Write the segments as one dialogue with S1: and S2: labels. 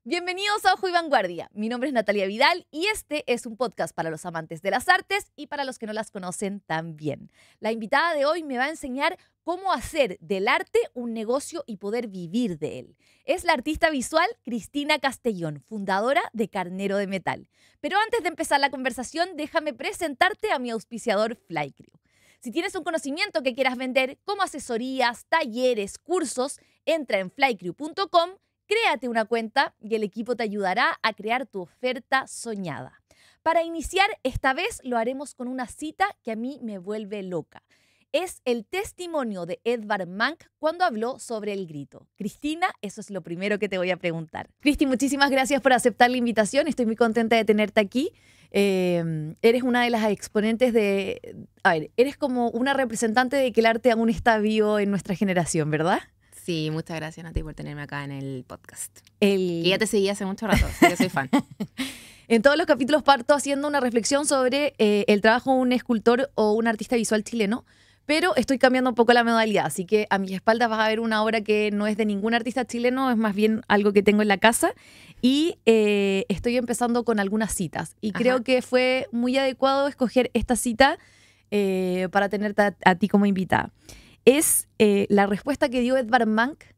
S1: Bienvenidos a Ojo y Vanguardia. Mi nombre es Natalia Vidal y este es un podcast para los amantes de las artes y para los que no las conocen también. La invitada de hoy me va a enseñar cómo hacer del arte un negocio y poder vivir de él. Es la artista visual Cristina Castellón, fundadora de Carnero de Metal. Pero antes de empezar la conversación, déjame presentarte a mi auspiciador Flycrew. Si tienes un conocimiento que quieras vender, como asesorías, talleres, cursos, entra en flycrew.com. Créate una cuenta y el equipo te ayudará a crear tu oferta soñada. Para iniciar, esta vez lo haremos con una cita que a mí me vuelve loca. Es el testimonio de Edvard Munch cuando habló sobre el grito. Cristina, eso es lo primero que te voy a preguntar. Cristi, muchísimas gracias por aceptar la invitación. Estoy muy contenta de tenerte aquí. Eres una de las exponentes de... eres como una representante de que el arte aún está vivo en nuestra generación, ¿verdad?
S2: Sí, muchas gracias, Nati, por tenerme acá en el podcast. Y ya te seguí hace mucho rato, así que soy fan.
S1: En todos los capítulos parto haciendo una reflexión sobre el trabajo de un escultor o un artista visual chileno, pero estoy cambiando un poco la modalidad, así que a mis espaldas vas a ver una obra que no es de ningún artista chileno, es más bien algo que tengo en la casa, y estoy empezando con algunas citas. Y creo que fue muy adecuado escoger esta cita para tenerte a ti como invitada. Es la respuesta que dio Edvard Munch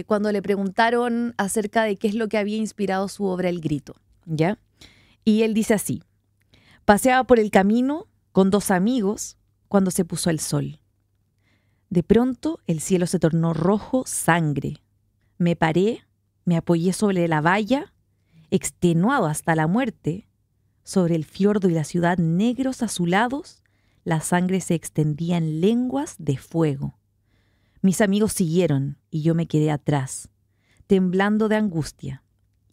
S1: cuando le preguntaron acerca de qué es lo que había inspirado su obra El Grito, ¿ya? Y él dice así: paseaba por el camino con dos amigos cuando se puso el sol. De pronto el cielo se tornó rojo sangre. Me paré, me apoyé sobre la valla, extenuado hasta la muerte. Sobre el fiordo y la ciudad negros azulados, la sangre se extendía en lenguas de fuego. Mis amigos siguieron y yo me quedé atrás, temblando de angustia,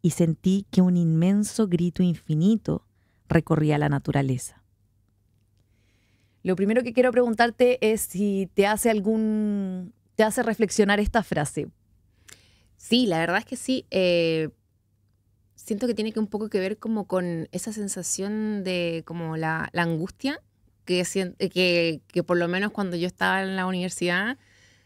S1: y sentí que un inmenso grito infinito recorría la naturaleza. Lo primero que quiero preguntarte es si te hace reflexionar esta frase.
S2: Sí, la verdad es que sí. Siento que tiene un poco que ver como con esa sensación de como la angustia que por lo menos cuando yo estaba en la universidad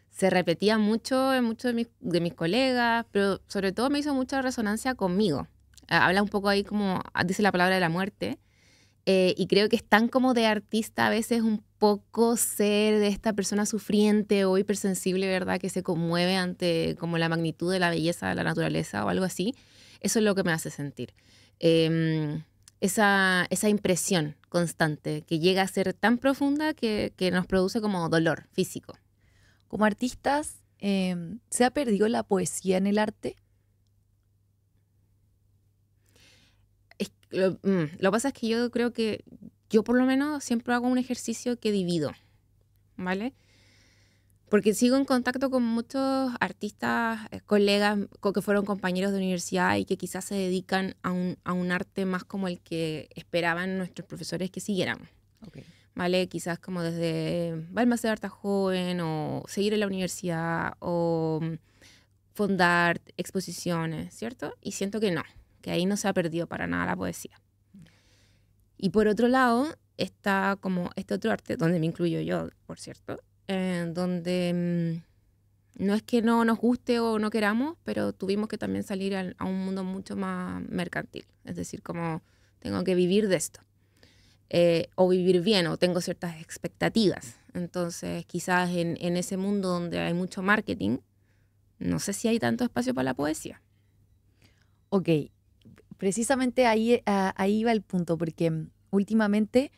S2: se repetía mucho en muchos de mis colegas, pero sobre todo me hizo mucha resonancia conmigo. Habla un poco ahí como dice la palabra de la muerte, y creo que es tan como de artista a veces un poco ser de esta persona sufriente o hipersensible, ¿verdad? Que se conmueve ante como la magnitud de la belleza de la naturaleza o algo así. Eso es lo que me hace sentir. Esa impresión constante que llega a ser tan profunda que nos produce como dolor físico.
S1: Como artistas, ¿se ha perdido la poesía en el arte?
S2: Lo que pasa es que yo creo que yo por lo menos siempre hago un ejercicio que divido, ¿vale? Porque sigo en contacto con muchos artistas, colegas que fueron compañeros de universidad y que quizás se dedican a un arte más como el que esperaban nuestros profesores que siguiéramos.
S1: Okay.
S2: ¿Vale? Quizás como desde Balmaceda Arta Joven o seguir en la universidad o fundar exposiciones, ¿cierto? Y siento que no, que ahí no se ha perdido para nada la poesía. Y por otro lado está como este otro arte, donde me incluyo yo, por cierto, donde no es que no nos guste o no queramos, pero tuvimos que también salir a un mundo mucho más mercantil. Es decir, como tengo que vivir de esto. O vivir bien, o tengo ciertas expectativas. Entonces, quizás en ese mundo donde hay mucho marketing, no sé si hay tanto espacio para la poesía.
S1: Ok, precisamente ahí va el punto, porque últimamente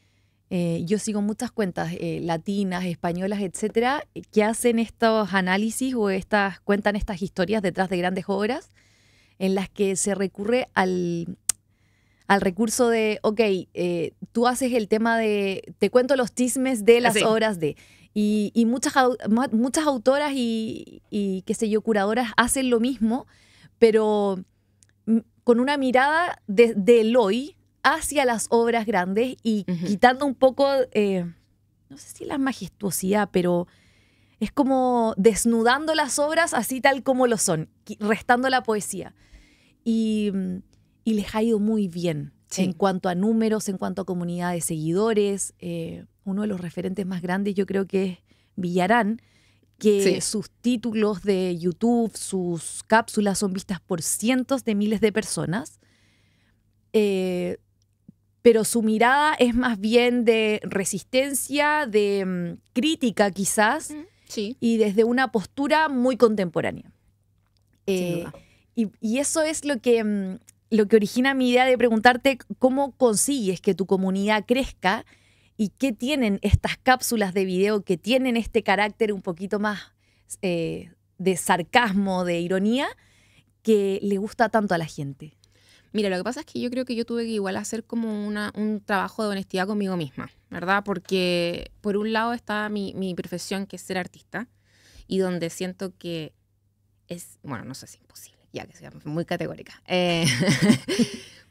S1: yo sigo muchas cuentas latinas, españolas, etcétera, que hacen estos análisis o cuentan estas historias detrás de grandes obras en las que se recurre al recurso de, tú haces el tema de, te cuento los chismes de las obras de... Y muchas autoras y qué sé yo, curadoras hacen lo mismo, pero con una mirada del hoy hacia las obras grandes y quitando un poco, no sé si la majestuosidad, pero es como desnudando las obras así tal como lo son, restando la poesía. Y les ha ido muy bien en cuanto a números, en cuanto a comunidad de seguidores. Uno de los referentes más grandes yo creo que es Villarán, que
S2: Sí.
S1: sus títulos de YouTube, sus cápsulas son vistas por cientos de miles de personas. Pero su mirada es más bien de resistencia, de crítica quizás,
S2: Sí,
S1: y desde una postura muy contemporánea.
S2: sin
S1: Eh,
S2: duda.
S1: y eso es lo que origina mi idea de preguntarte cómo consigues que tu comunidad crezca y qué tienen estas cápsulas de video que tienen este carácter un poquito más de sarcasmo, de ironía, que le gusta tanto a la gente.
S2: Mira, lo que pasa es que yo creo que yo tuve que igual hacer como un trabajo de honestidad conmigo misma, ¿verdad? Porque por un lado está mi profesión, que es ser artista, y donde siento que es, bueno, no sé si es imposible, ya que sea muy categórica.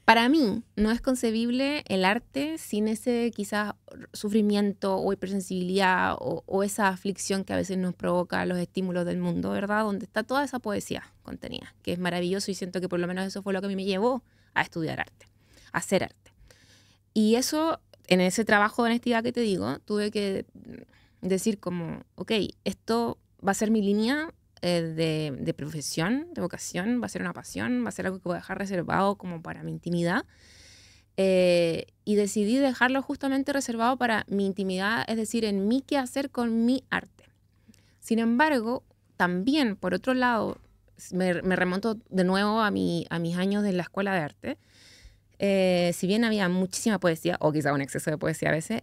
S2: Para mí no es concebible el arte sin ese quizás sufrimiento o hipersensibilidad o esa aflicción que a veces nos provoca los estímulos del mundo, ¿verdad? Donde está toda esa poesía contenida, que es maravilloso y siento que por lo menos eso fue lo que a mí me llevó a estudiar arte, a hacer arte. Y eso, en ese trabajo de honestidad que te digo, tuve que decir como, ok, esto va a ser mi línea de profesión, de vocación, va a ser una pasión, va a ser algo que voy a dejar reservado como para mi intimidad. Y decidí dejarlo justamente reservado para mi intimidad, es decir, en mí qué hacer con mi arte. Sin embargo, también, por otro lado, me remonto de nuevo a mis años de la escuela de arte. Si bien había muchísima poesía, o quizá un exceso de poesía a veces,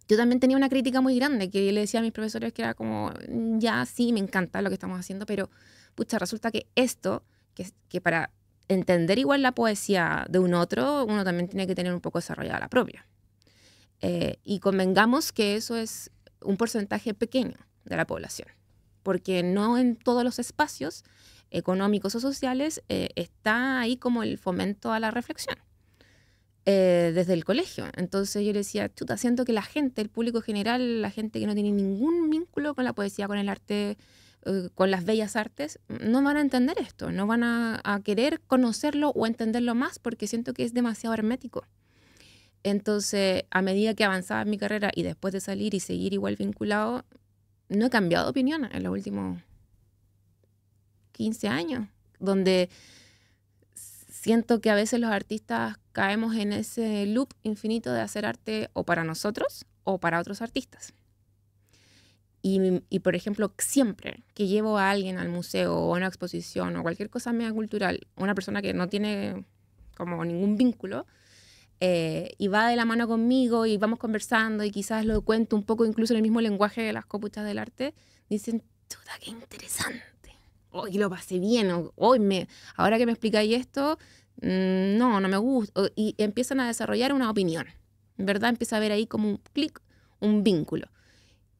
S2: yo también tenía una crítica muy grande que le decía a mis profesores que era como, ya sí, me encanta lo que estamos haciendo, pero pucha, resulta que esto, que para entender igual la poesía de un otro, uno también tiene que tener un poco desarrollada la propia. Y convengamos que eso es un porcentaje pequeño de la población, porque no en todos los espacios económicos o sociales está ahí como el fomento a la reflexión. Desde el colegio. Entonces yo le decía, chuta, siento que la gente, el público general, la gente que no tiene ningún vínculo con la poesía, con el arte, con las bellas artes, no van a entender esto, no van a querer conocerlo o entenderlo más porque siento que es demasiado hermético. Entonces, a medida que avanzaba en mi carrera y después de salir y seguir igual vinculado, no he cambiado de opinión en los últimos 15 años, donde siento que a veces los artistas caemos en ese loop infinito de hacer arte o para nosotros o para otros artistas. Y por ejemplo, siempre que llevo a alguien al museo o a una exposición o cualquier cosa media cultural, una persona que no tiene como ningún vínculo, y va de la mano conmigo y vamos conversando y quizás lo cuento un poco incluso en el mismo lenguaje de las copuchas del arte, dicen, chuta, qué interesante. Hoy lo pasé bien, ahora que me explicáis esto, no me gusta. Y empiezan a desarrollar una opinión, ¿verdad? Empieza a haber ahí como un clic, un vínculo.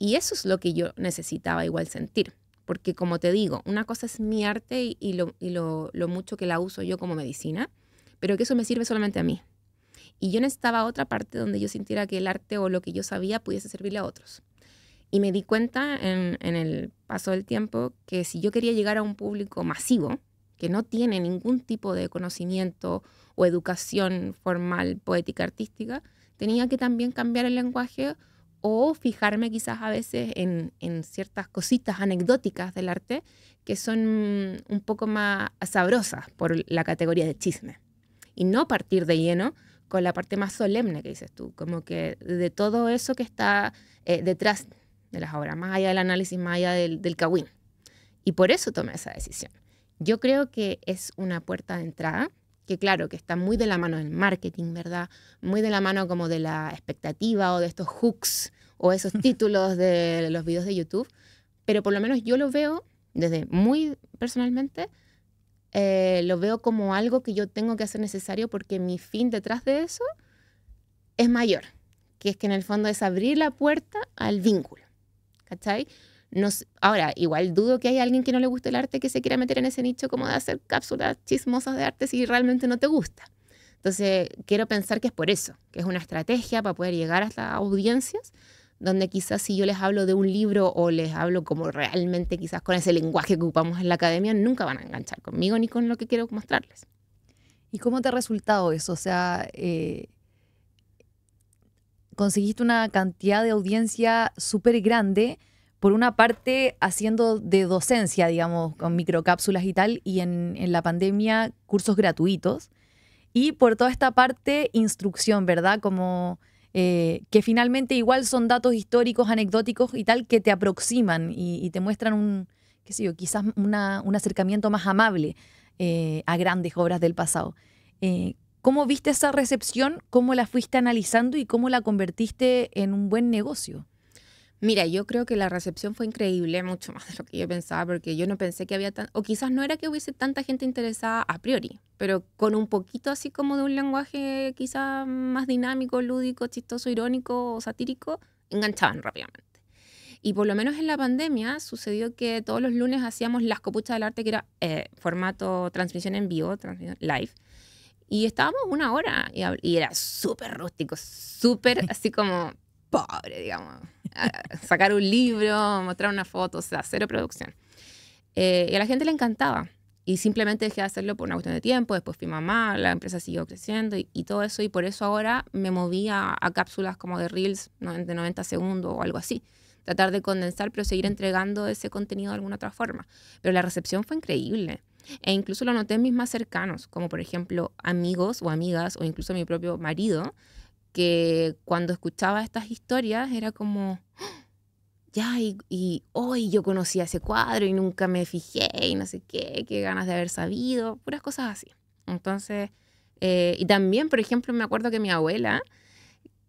S2: Y eso es lo que yo necesitaba igual sentir. Porque como te digo, una cosa es mi arte y lo mucho que la uso yo como medicina, pero que eso me sirve solamente a mí. Y yo necesitaba otra parte donde yo sintiera que el arte o lo que yo sabía pudiese servirle a otros. Y me di cuenta en el paso del tiempo que si yo quería llegar a un público masivo, que no tiene ningún tipo de conocimiento o educación formal, poética, artística, tenía que también cambiar el lenguaje o fijarme quizás a veces en ciertas cositas anecdóticas del arte que son un poco más sabrosas por la categoría de chisme. Y no partir de lleno con la parte más solemne que dices tú, como que de todo eso que está detrás de las obras, más allá del análisis, más allá del cagüín. Y por eso tomé esa decisión. Yo creo que es una puerta de entrada, que claro, que está muy de la mano del marketing, ¿verdad? Muy de la mano como de la expectativa o de estos hooks o esos títulos de los videos de YouTube, pero por lo menos yo lo veo desde muy personalmente, lo veo como algo que yo tengo que hacer necesario porque mi fin detrás de eso es mayor, que es que en el fondo es abrir la puerta al vínculo, ¿cachai? Ahora, igual dudo que haya alguien que no le guste el arte que se quiera meter en ese nicho como de hacer cápsulas chismosas de arte si realmente no te gusta. Entonces, quiero pensar que es por eso, que es una estrategia para poder llegar a estas audiencias, donde quizás si yo les hablo de un libro o les hablo como realmente quizás con ese lenguaje que ocupamos en la academia, nunca van a enganchar conmigo ni con lo que quiero mostrarles.
S1: ¿Y cómo te ha resultado eso? O sea, conseguiste una cantidad de audiencia súper grande por una parte haciendo de docencia, digamos, con microcápsulas y tal, y en la pandemia cursos gratuitos. Y por toda esta parte, instrucción, ¿verdad? Como que finalmente igual son datos históricos, anecdóticos y tal, que te aproximan y te muestran qué sé yo, quizás un acercamiento más amable a grandes obras del pasado. ¿Cómo viste esa recepción? ¿Cómo la fuiste analizando y cómo la convertiste en un buen negocio?
S2: Mira, yo creo que la recepción fue increíble, mucho más de lo que yo pensaba, porque yo no pensé que había o quizás no era que hubiese tanta gente interesada a priori, pero con un poquito así como de un lenguaje quizás más dinámico, lúdico, chistoso, irónico o satírico, enganchaban rápidamente. Y por lo menos en la pandemia sucedió que todos los lunes hacíamos las copuchas del arte, que era formato transmisión en vivo, transmisión live, y estábamos una hora y era súper rústico, súper así como pobre, digamos. Sacar un libro, mostrar una foto, o sea, cero producción. Y a la gente le encantaba. Y simplemente dejé de hacerlo por una cuestión de tiempo. Después fui mamá, la empresa siguió creciendo y todo eso. Y por eso ahora me moví a cápsulas como de Reels de 90 segundos o algo así. Tratar de condensar, pero seguir entregando ese contenido de alguna otra forma. Pero la recepción fue increíble. E incluso lo noté en mis más cercanos, como por ejemplo amigos o amigas o incluso mi propio marido, que cuando escuchaba estas historias era como, ya, y hoy yo conocía ese cuadro y nunca me fijé y no sé qué ganas de haber sabido, puras cosas así. Entonces, y también, por ejemplo, me acuerdo que mi abuela,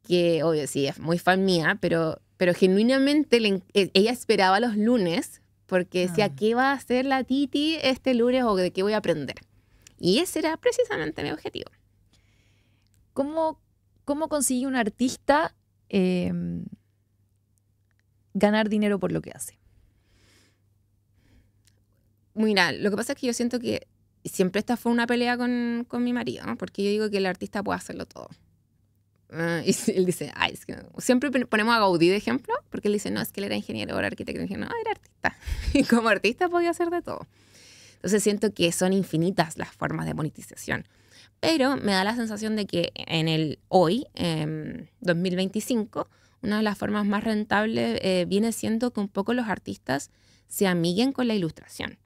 S2: que obvio sí es muy fan mía, pero genuinamente ella esperaba los lunes porque decía, ¿qué va a hacer la Titi este lunes o de qué voy a aprender? Y ese era precisamente mi objetivo.
S1: ¿Cómo consigue un artista ganar dinero por lo que hace?
S2: Mira, lo que pasa es que yo siento que siempre esta fue una pelea con mi marido, ¿no? Porque yo digo que el artista puede hacerlo todo. Y él dice, ay, es que siempre ponemos a Gaudí de ejemplo, porque él dice, no, es que él era ingeniero, era arquitecto, no, era artista. Y como artista podía hacer de todo. Entonces siento que son infinitas las formas de monetización. Pero me da la sensación de que en el hoy, 2025, una de las formas más rentables viene siendo que un poco los artistas se amiguen con la ilustración.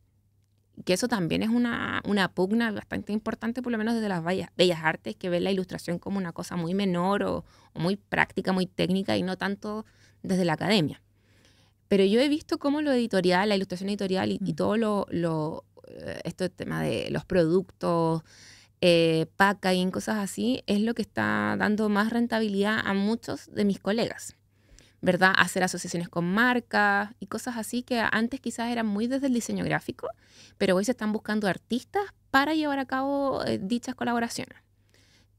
S2: Que eso también es una pugna bastante importante, por lo menos desde las bellas artes, que ven la ilustración como una cosa muy menor o muy práctica, muy técnica y no tanto desde la academia. Pero yo he visto cómo lo editorial, la ilustración editorial y todo este tema de los productos, packaging, cosas así, es lo que está dando más rentabilidad a muchos de mis colegas, ¿verdad? Hacer asociaciones con marcas y cosas así que antes quizás eran muy desde el diseño gráfico, pero hoy se están buscando artistas para llevar a cabo dichas colaboraciones.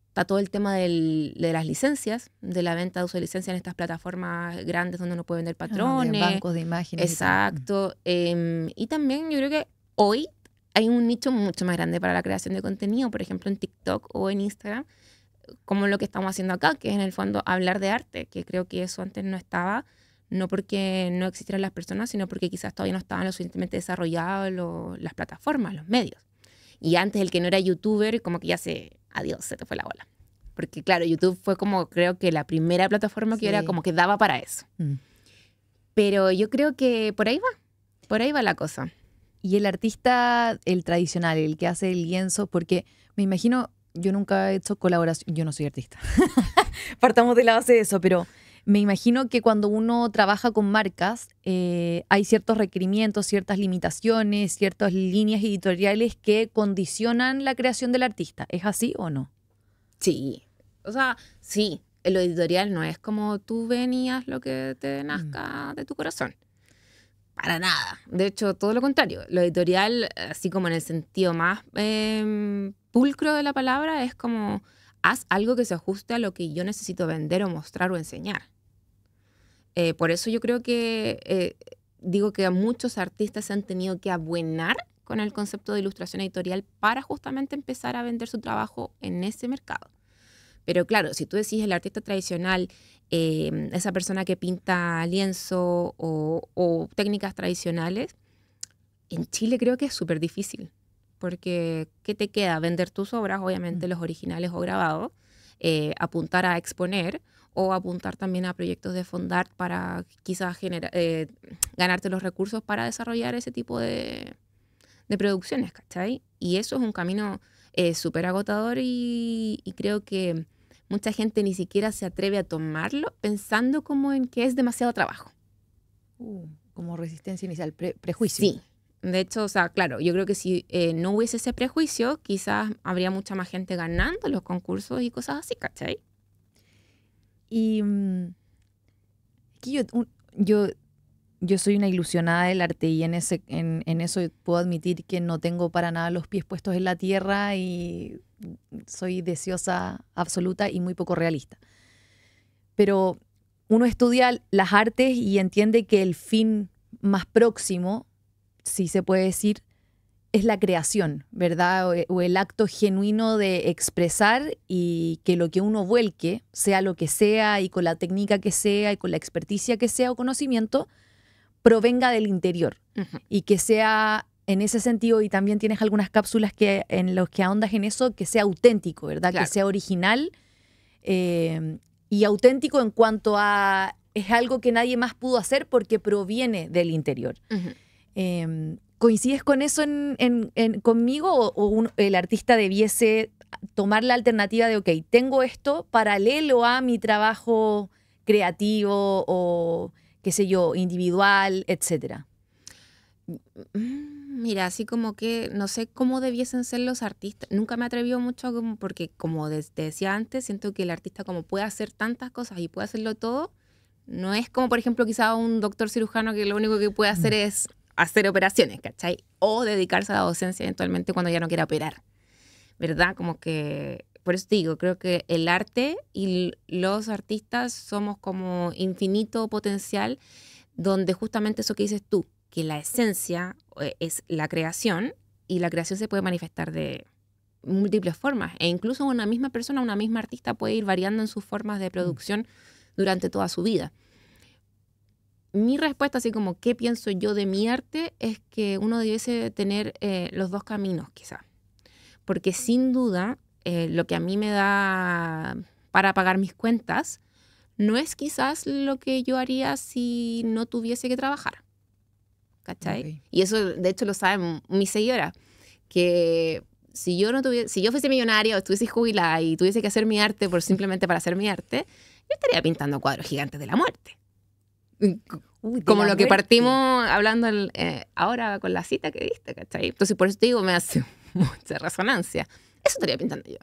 S2: Está todo el tema de las licencias, de la venta de uso de licencias en estas plataformas grandes donde uno puede vender patrones.
S1: De bancos de imágenes.
S2: Exacto. Y también yo creo que hoy hay un nicho mucho más grande para la creación de contenido, por ejemplo en TikTok o en Instagram, como lo que estamos haciendo acá, que es en el fondo hablar de arte, que creo que eso antes no estaba, no porque no existieran las personas, sino porque quizás todavía no estaban lo suficientemente desarrolladas las plataformas, los medios. Y antes el que no era youtuber, como que ya adiós, se te fue la bola. Porque claro, YouTube fue como creo que la primera plataforma que era como que daba para eso. Pero yo creo que por ahí va la cosa.
S1: Y el artista, el tradicional, el que hace el lienzo, porque me imagino, yo nunca he hecho colaboración, yo no soy artista, partamos de la base de eso, pero me imagino que cuando uno trabaja con marcas hay ciertos requerimientos, ciertas limitaciones, ciertas líneas editoriales que condicionan la creación del artista. ¿Es así o no?
S2: Sí, o sea, sí, lo editorial no es como tú venías lo que te nazca de tu corazón. Para nada. De hecho, todo lo contrario. Lo editorial, así como en el sentido más pulcro de la palabra, es como haz algo que se ajuste a lo que yo necesito vender o mostrar o enseñar. Por eso yo creo que digo que a muchos artistas se han tenido que abuenar con el concepto de ilustración editorial para justamente empezar a vender su trabajo en ese mercado. Pero claro, si tú decís el artista tradicional, esa persona que pinta lienzo o técnicas tradicionales, en Chile creo que es súper difícil. Porque ¿qué te queda? Vender tus obras, obviamente los originales o grabados, apuntar a exponer o apuntar también a proyectos de Fondart para quizás ganarte los recursos para desarrollar ese tipo de producciones, ¿cachai? Y eso es un camino súper agotador y creo que mucha gente ni siquiera se atreve a tomarlo pensando como en que es demasiado trabajo.
S1: Como resistencia inicial, prejuicio.
S2: Sí. De hecho, o sea, claro, yo creo que si no hubiese ese prejuicio, quizás habría mucha más gente ganando los concursos y cosas así, ¿cachai?
S1: Y yo soy una ilusionada del arte y en eso puedo admitir que no tengo para nada los pies puestos en la tierra y soy deseosa absoluta y muy poco realista. Pero uno estudia las artes y entiende que el fin más próximo, si se puede decir, es la creación, ¿verdad? O el acto genuino de expresar y que lo que uno vuelque, sea lo que sea y con la técnica que sea y con la experticia que sea o conocimiento, provenga del interior. Y que sea en ese sentido, y también tienes algunas cápsulas en los que ahondas en eso, que sea auténtico, ¿verdad?
S2: Claro.
S1: Que sea original y auténtico en cuanto a es algo que nadie más pudo hacer porque proviene del interior. ¿Coincides con eso conmigo o el artista debiese tomar la alternativa de, ok, tengo esto paralelo a mi trabajo creativo o, qué sé yo, individual, etcétera?
S2: Mira, así como que no sé cómo debiesen ser los artistas. Nunca me atrevió mucho porque como te decía antes, siento que el artista como puede hacer tantas cosas y puede hacerlo todo, no es como por ejemplo quizá un doctor cirujano que lo único que puede hacer es hacer operaciones, ¿cachai? O dedicarse a la docencia eventualmente cuando ya no quiera operar, ¿verdad? Como que, por eso te digo, creo que el arte y los artistas somos como infinito potencial, donde justamente eso que dices tú, que la esencia es la creación y la creación se puede manifestar de múltiples formas e incluso una misma persona, una misma artista puede ir variando en sus formas de producción durante toda su vida. Mi respuesta, así como qué pienso yo de mi arte, es que uno debiese tener los dos caminos quizá, porque sin duda lo que a mí me da para pagar mis cuentas no es quizás lo que yo haría si no tuviese que trabajar. ¿Cachai?
S1: Okay.
S2: Y eso, de hecho, lo saben mis seguidoras, que si yo fuese millonaria o estuviese jubilada y tuviese que hacer mi arte simplemente para hacer mi arte, yo estaría pintando cuadros gigantes de la muerte. Como lo que partimos hablando ahora con la cita que diste, ¿cachai? Entonces, por eso te digo, me hace mucha resonancia. Eso estaría pintando yo.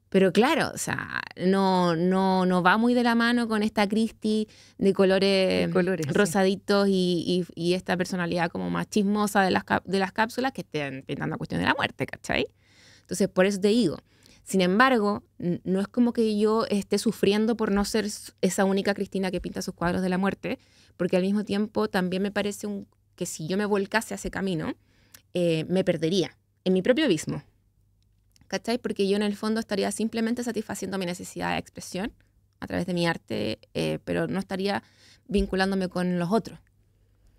S2: Pero claro, o sea, no va muy de la mano con esta Christie de colores rosaditos sí. y esta personalidad como más chismosa de las cápsulas que estén pintando cuestión de la muerte, ¿cachai? Entonces, por eso te digo. Sin embargo, no es como que yo esté sufriendo por no ser esa única Cristina que pinta sus cuadros de la muerte, porque al mismo tiempo también me parece que si yo me volcase a ese camino, me perdería en mi propio abismo. ¿Cachai? Porque yo en el fondo estaría simplemente satisfaciendo mi necesidad de expresión a través de mi arte, pero no estaría vinculándome con los otros.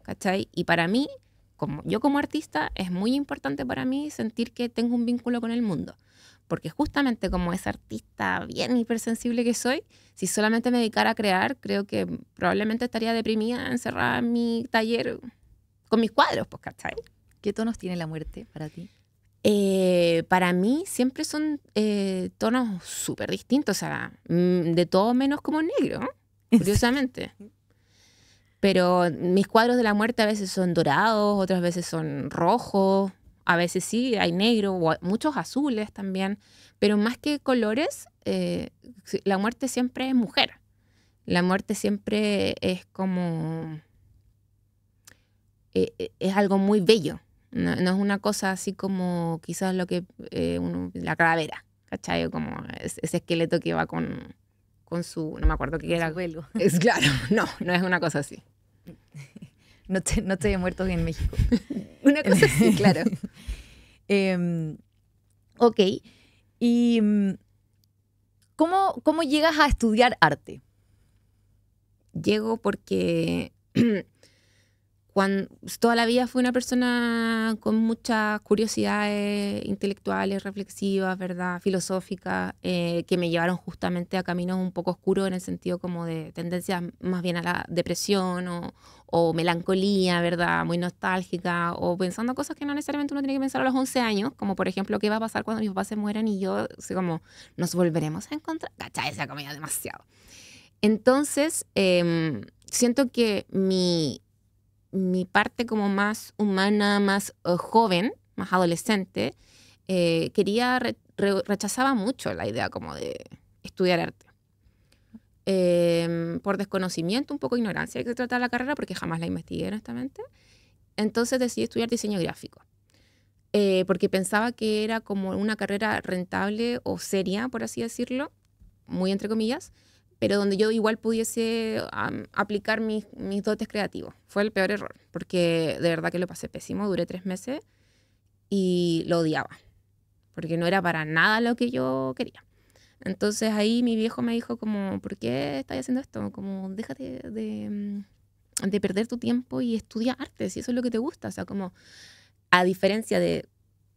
S2: ¿Cachai? Y para mí, yo como artista, es muy importante para mí sentir que tengo un vínculo con el mundo. Porque justamente como esa artista bien hipersensible que soy, si solamente me dedicara a crear, creo que probablemente estaría deprimida, encerrada en mi taller con mis cuadros, pues, ¿cachai?
S1: ¿Qué tonos tiene la muerte para ti?
S2: Para mí siempre son tonos súper distintos, o sea, de todo menos como negro, curiosamente. Pero mis cuadros de la muerte a veces son dorados, otras veces son rojos, a veces sí hay negro, o muchos azules también. Pero más que colores, la muerte siempre es mujer. La muerte siempre es como... es algo muy bello. No es una cosa así como quizás lo que la calavera, ¿cachai? Como ese esqueleto que va con su... No me acuerdo qué era.
S1: Su velo.
S2: Es claro, no es una cosa así.
S1: Noche de Muertos en México.
S2: Una cosa así, claro.
S1: Ok. ¿Y cómo llegas a estudiar arte?
S2: Llego porque toda la vida fui una persona con muchas curiosidades intelectuales, reflexivas, ¿verdad? Filosóficas, que me llevaron justamente a caminos un poco oscuros en el sentido como de tendencias más bien a la depresión o melancolía, ¿verdad? Muy nostálgica, o pensando cosas que no necesariamente uno tiene que pensar a los 11 años, como por ejemplo, ¿qué va a pasar cuando mis papás se mueran y yo, así como, nos volveremos a encontrar? ¿Cachai? Esa comida demasiado. Entonces, siento que mi parte como más humana, más joven, más adolescente, rechazaba mucho la idea como de estudiar arte. Por desconocimiento, un poco ignorancia de que se trata la carrera, porque jamás la investigué honestamente. Entonces decidí estudiar diseño gráfico, porque pensaba que era como una carrera rentable o seria, por así decirlo, muy entre comillas, pero donde yo igual pudiese aplicar mis dotes creativos. Fue el peor error, porque de verdad que lo pasé pésimo, duré 3 meses y lo odiaba, porque no era para nada lo que yo quería. Entonces ahí mi viejo me dijo como, ¿por qué estás haciendo esto? Como, déjate de perder tu tiempo y estudia arte, si eso es lo que te gusta. O sea, como, a diferencia de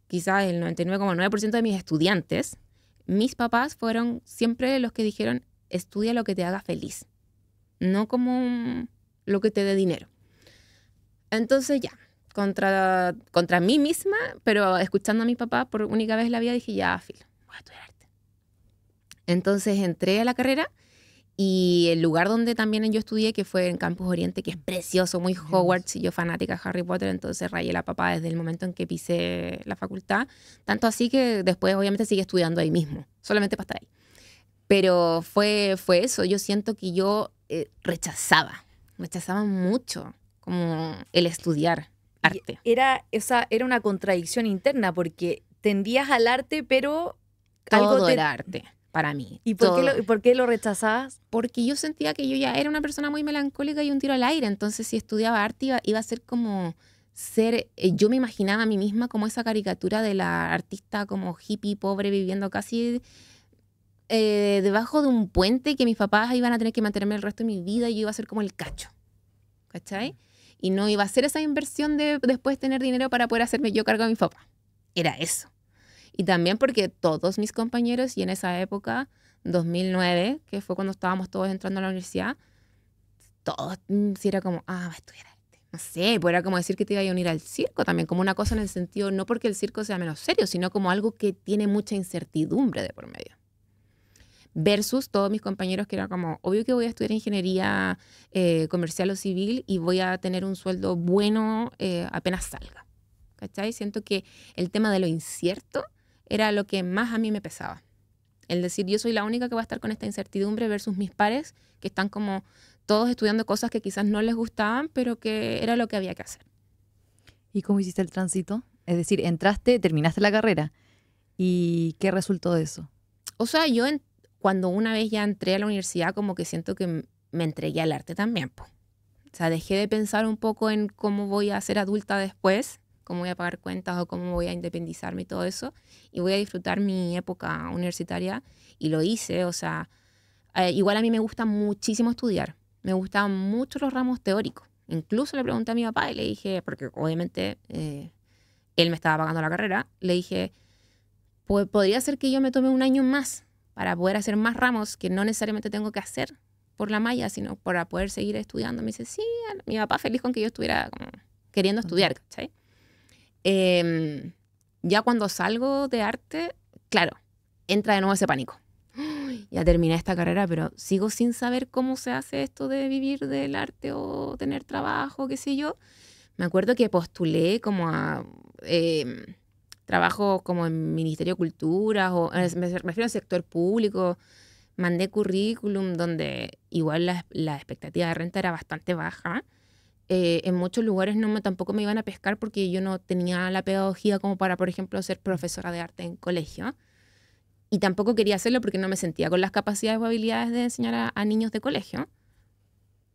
S2: quizás el 99,9% de mis estudiantes, mis papás fueron siempre los que dijeron, estudia lo que te haga feliz, no como lo que te dé dinero. Entonces ya, contra mí misma, pero escuchando a mi papá por única vez en la vida, dije, ya, filo, voy a estudiar arte. Entonces entré a la carrera y el lugar donde también yo estudié, que fue en Campus Oriente, que es precioso, muy Hogwarts, y yo fanática de Harry Potter, entonces rayé la papa desde el momento en que pisé la facultad, tanto así que después obviamente sigue estudiando ahí mismo, solamente para estar ahí. Pero fue eso, yo siento que yo rechazaba mucho como el estudiar arte.
S1: Era una contradicción interna porque tendías al arte, pero
S2: Todo era arte para mí.
S1: ¿Y por qué lo rechazabas?
S2: Porque yo sentía que yo ya era una persona muy melancólica y un tiro al aire, entonces si estudiaba arte iba a ser como yo me imaginaba a mí misma como esa caricatura de la artista como hippie, pobre, viviendo casi debajo de un puente, que mis papás iban a tener que mantenerme el resto de mi vida y yo iba a ser como el cacho, ¿cachai? Y no iba a hacer esa inversión de después tener dinero para poder hacerme yo cargo de mi papá. Era eso. Y también porque todos mis compañeros, y en esa época, 2009, que fue cuando estábamos todos entrando a la universidad, todos, sí era como, va a estudiar arte. No sé, pues era como decir que te iba a unir al circo también, como una cosa en el sentido, no porque el circo sea menos serio, sino como algo que tiene mucha incertidumbre de por medio. Versus todos mis compañeros que era como, obvio que voy a estudiar ingeniería comercial o civil y voy a tener un sueldo bueno apenas salga. ¿Cachai? Siento que el tema de lo incierto era lo que más a mí me pesaba. El decir, yo soy la única que va a estar con esta incertidumbre versus mis pares que están como todos estudiando cosas que quizás no les gustaban, pero que era lo que había que hacer.
S1: ¿Y cómo hiciste el tránsito? Es decir, entraste, terminaste la carrera. ¿Y qué resultó de eso?
S2: O sea, cuando una vez ya entré a la universidad, como que siento que me entregué al arte también, po. O sea, dejé de pensar un poco en cómo voy a ser adulta después, cómo voy a pagar cuentas o cómo voy a independizarme y todo eso, y voy a disfrutar mi época universitaria, y lo hice. O sea, igual a mí me gusta muchísimo estudiar, me gustan mucho los ramos teóricos. Incluso le pregunté a mi papá y le dije, porque obviamente él me estaba pagando la carrera, le dije, podría ser que yo me tome un año más para poder hacer más ramos que no necesariamente tengo que hacer por la malla, sino para poder seguir estudiando. Me dice, sí, mi papá feliz con que yo estuviera como queriendo estudiar, ¿cachai? Ya cuando salgo de arte, claro, entra de nuevo ese pánico. Ya terminé esta carrera, pero sigo sin saber cómo se hace esto de vivir del arte o tener trabajo, qué sé yo. Me acuerdo que postulé como a trabajo como en Ministerio de Cultura, o me refiero al sector público. Mandé currículum donde igual la expectativa de renta era bastante baja. En muchos lugares tampoco me iban a pescar porque yo no tenía la pedagogía como para, por ejemplo, ser profesora de arte en colegio. Y tampoco quería hacerlo porque no me sentía con las capacidades o habilidades de enseñar a niños de colegio.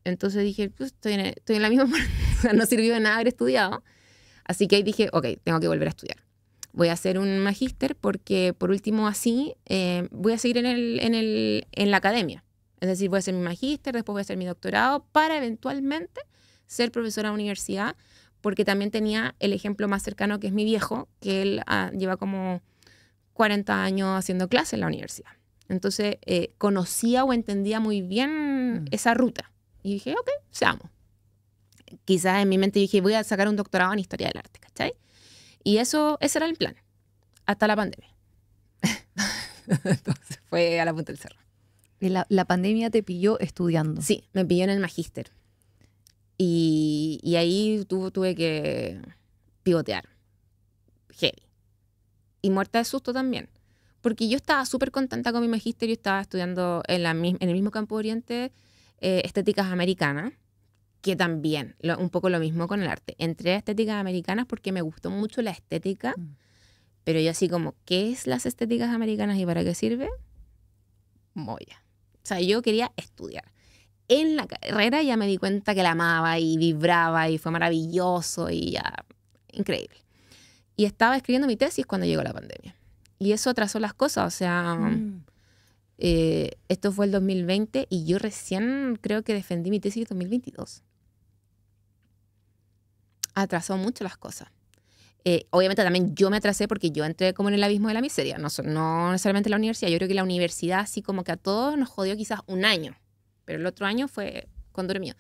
S2: Entonces dije, pues estoy en la misma parte, o sea, no sirvió de nada haber estudiado. Así que ahí dije, ok, tengo que volver a estudiar. Voy a hacer un magíster porque, por último, así voy a seguir en la academia. Es decir, voy a hacer mi magíster, después voy a hacer mi doctorado para eventualmente ser profesora de universidad, porque también tenía el ejemplo más cercano, que es mi viejo, que él lleva como 40 años haciendo clases en la universidad. Entonces, conocía o entendía muy bien esa ruta. Y dije, ok, seamos. Quizás en mi mente dije, voy a sacar un doctorado en Historia del Arte, ¿cachai? Y ese era el plan, hasta la pandemia. Entonces fue a la punta del cerro.
S1: La pandemia te pilló estudiando.
S2: Sí, me pilló en el magíster. Y ahí tuve que pivotear. Heavy. Y muerta de susto también. Porque yo estaba súper contenta con mi magíster. Yo estaba estudiando en el mismo Campo Oriente estéticas americanas, que también, un poco lo mismo con el arte. Entré a estéticas americanas porque me gustó mucho la estética, pero yo así como, ¿qué es las estéticas americanas y para qué sirve? Moya. O sea, yo quería estudiar. En la carrera ya me di cuenta que la amaba y vibraba y fue maravilloso y ya, increíble. Y estaba escribiendo mi tesis cuando llegó la pandemia. Y eso atrasó las cosas, o sea, esto fue el 2020 y yo recién creo que defendí mi tesis en 2022. Atrasó mucho las cosas. Obviamente también yo me atrasé porque yo entré como en el abismo de la miseria, no necesariamente la universidad. Yo creo que la universidad así como que a todos nos jodió quizás un año, pero el otro año fue cuando mío.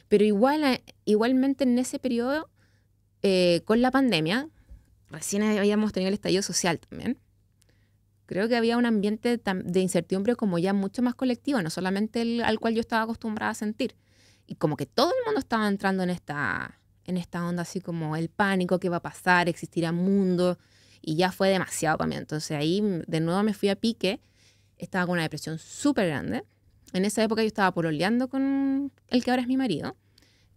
S2: Pero igualmente en ese periodo, con la pandemia, recién habíamos tenido el estallido social también. Creo que había un ambiente de incertidumbre como ya mucho más colectivo, no solamente al cual yo estaba acostumbrada a sentir. Y como que todo el mundo estaba entrando en esta onda así como el pánico, qué va a pasar, existirá mundo, y ya fue demasiado para mí. Entonces ahí de nuevo me fui a pique, estaba con una depresión súper grande. En esa época yo estaba pololeando con el que ahora es mi marido.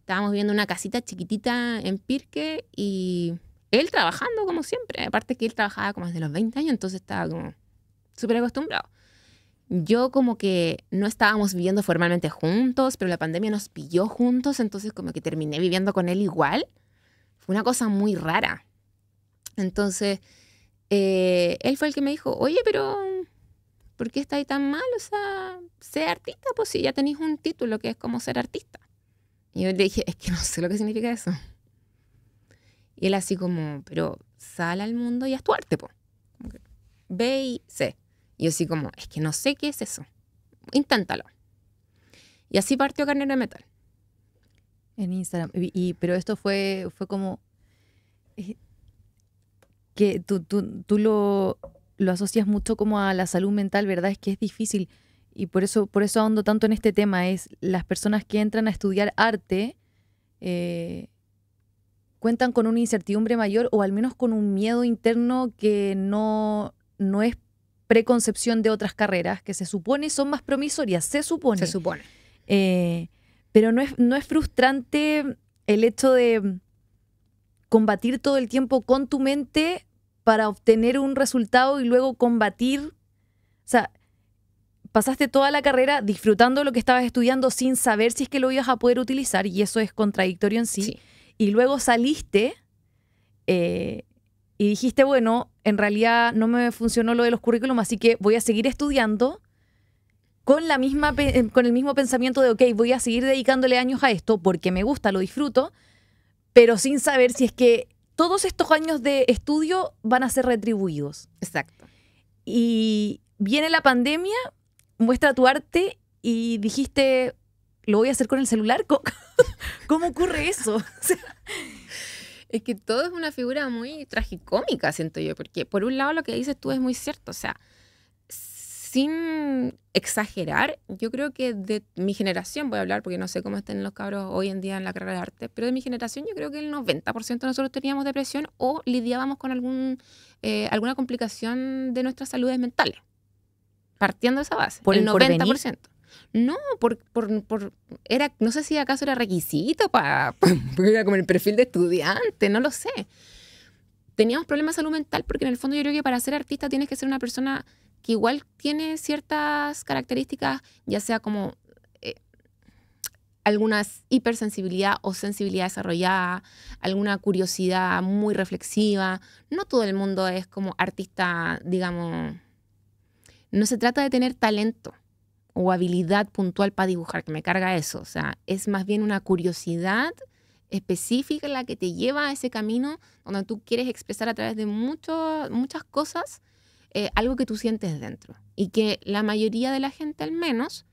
S2: Estábamos viviendo en una casita chiquitita en Pirque y él trabajando como siempre. Aparte que él trabajaba como desde los 20 años, entonces estaba como súper acostumbrado. Yo como que no estábamos viviendo formalmente juntos, pero la pandemia nos pilló juntos, entonces como que terminé viviendo con él igual. Fue una cosa muy rara. Entonces, él fue el que me dijo, oye, pero ¿por qué estáis tan mal? O sea, sé artista, pues si ya tenéis un título que es como ser artista. Y yo le dije, es que no sé lo que significa eso. Y él así como, pero sal al mundo y haz tu arte, pues. Ve y sé. Y yo así como, es que no sé qué es eso. Inténtalo. Y así partió Carnero de Metal.
S1: En Instagram. Pero esto fue como que tú lo asocias mucho como a la salud mental, ¿verdad? Es que es difícil. Y por eso ahondo tanto en este tema. Es las personas que entran a estudiar arte cuentan con una incertidumbre mayor o al menos con un miedo interno que no es preconcepción de otras carreras que se supone son más promisorias, se supone.
S2: Se supone.
S1: Pero no es frustrante el hecho de combatir todo el tiempo con tu mente para obtener un resultado y luego combatir. O sea, pasaste toda la carrera disfrutando lo que estabas estudiando sin saber si es que lo ibas a poder utilizar y eso es contradictorio en sí. Y luego saliste y dijiste, bueno, en realidad no me funcionó lo de los currículums, así que voy a seguir estudiando con el mismo pensamiento de, ok, voy a seguir dedicándole años a esto porque me gusta, lo disfruto, pero sin saber si es que todos estos años de estudio van a ser retribuidos.
S2: Exacto.
S1: Y viene la pandemia, muestra tu arte y dijiste, ¿lo voy a hacer con el celular? ¿Cómo ocurre eso? O sea,
S2: es que todo es una figura muy tragicómica, siento yo, porque por un lado lo que dices tú es muy cierto, o sea, sin exagerar, yo creo que de mi generación, voy a hablar porque no sé cómo estén los cabros hoy en día en la carrera de arte, pero de mi generación yo creo que el 90% de nosotros teníamos depresión o lidiábamos con alguna complicación de nuestras saludes mentales, partiendo de esa base,
S1: ¿Por el
S2: 90%. No, era, no sé si acaso era requisito era como el perfil de estudiante, no lo sé. Teníamos problemas de salud mental porque en el fondo yo creo que para ser artista tienes que ser una persona que igual tiene ciertas características, ya sea como alguna hipersensibilidad o sensibilidad desarrollada, alguna curiosidad muy reflexiva. No todo el mundo es como artista, digamos. No se trata de tener talento o habilidad puntual para dibujar, que me carga eso. O sea, es más bien una curiosidad específica la que te lleva a ese camino donde tú quieres expresar a través de muchas cosas algo que tú sientes dentro. Y que la mayoría de la gente, al menos,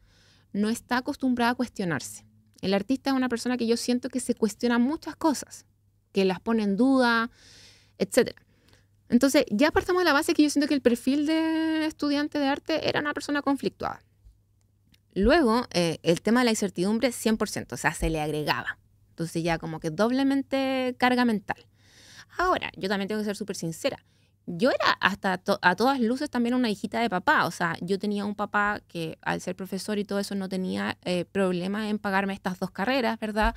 S2: no está acostumbrada a cuestionarse. El artista es una persona que yo siento que se cuestiona muchas cosas, que las pone en duda, etc. Entonces, ya partamos de la base que yo siento que el perfil de estudiante de arte era una persona conflictuada. Luego, el tema de la incertidumbre, 100%, o sea, se le agregaba. Entonces ya como que doblemente carga mental. Ahora, yo también tengo que ser súper sincera. Yo era hasta a todas luces también una hijita de papá. O sea, yo tenía un papá que al ser profesor y todo eso no tenía problema en pagarme estas 2 carreras, ¿verdad?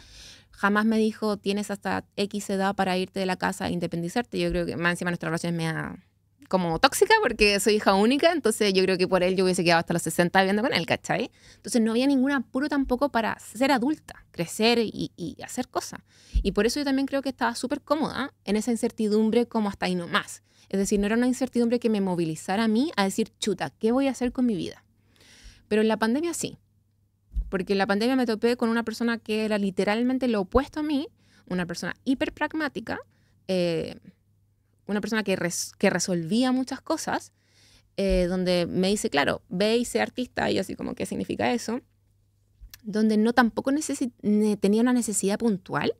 S2: Jamás me dijo, tienes hasta X edad para irte de la casa e independizarte. Yo creo que más encima nuestra relación es media como tóxica porque soy hija única, entonces yo creo que por él yo hubiese quedado hasta los 60 viviendo con él, ¿cachai? Entonces no había ningún apuro tampoco para ser adulta, crecer y hacer cosas. Y por eso yo también creo que estaba súper cómoda en esa incertidumbre como hasta ahí nomás. Es decir, no era una incertidumbre que me movilizara a mí a decir, chuta, ¿qué voy a hacer con mi vida? Pero en la pandemia sí, porque en la pandemia me topé con una persona que era literalmente lo opuesto a mí, una persona hiper pragmática, una persona que resolvía muchas cosas, donde me dice, claro, ve y sé artista, y así como, ¿qué significa eso? Donde no tampoco tenía una necesidad puntual,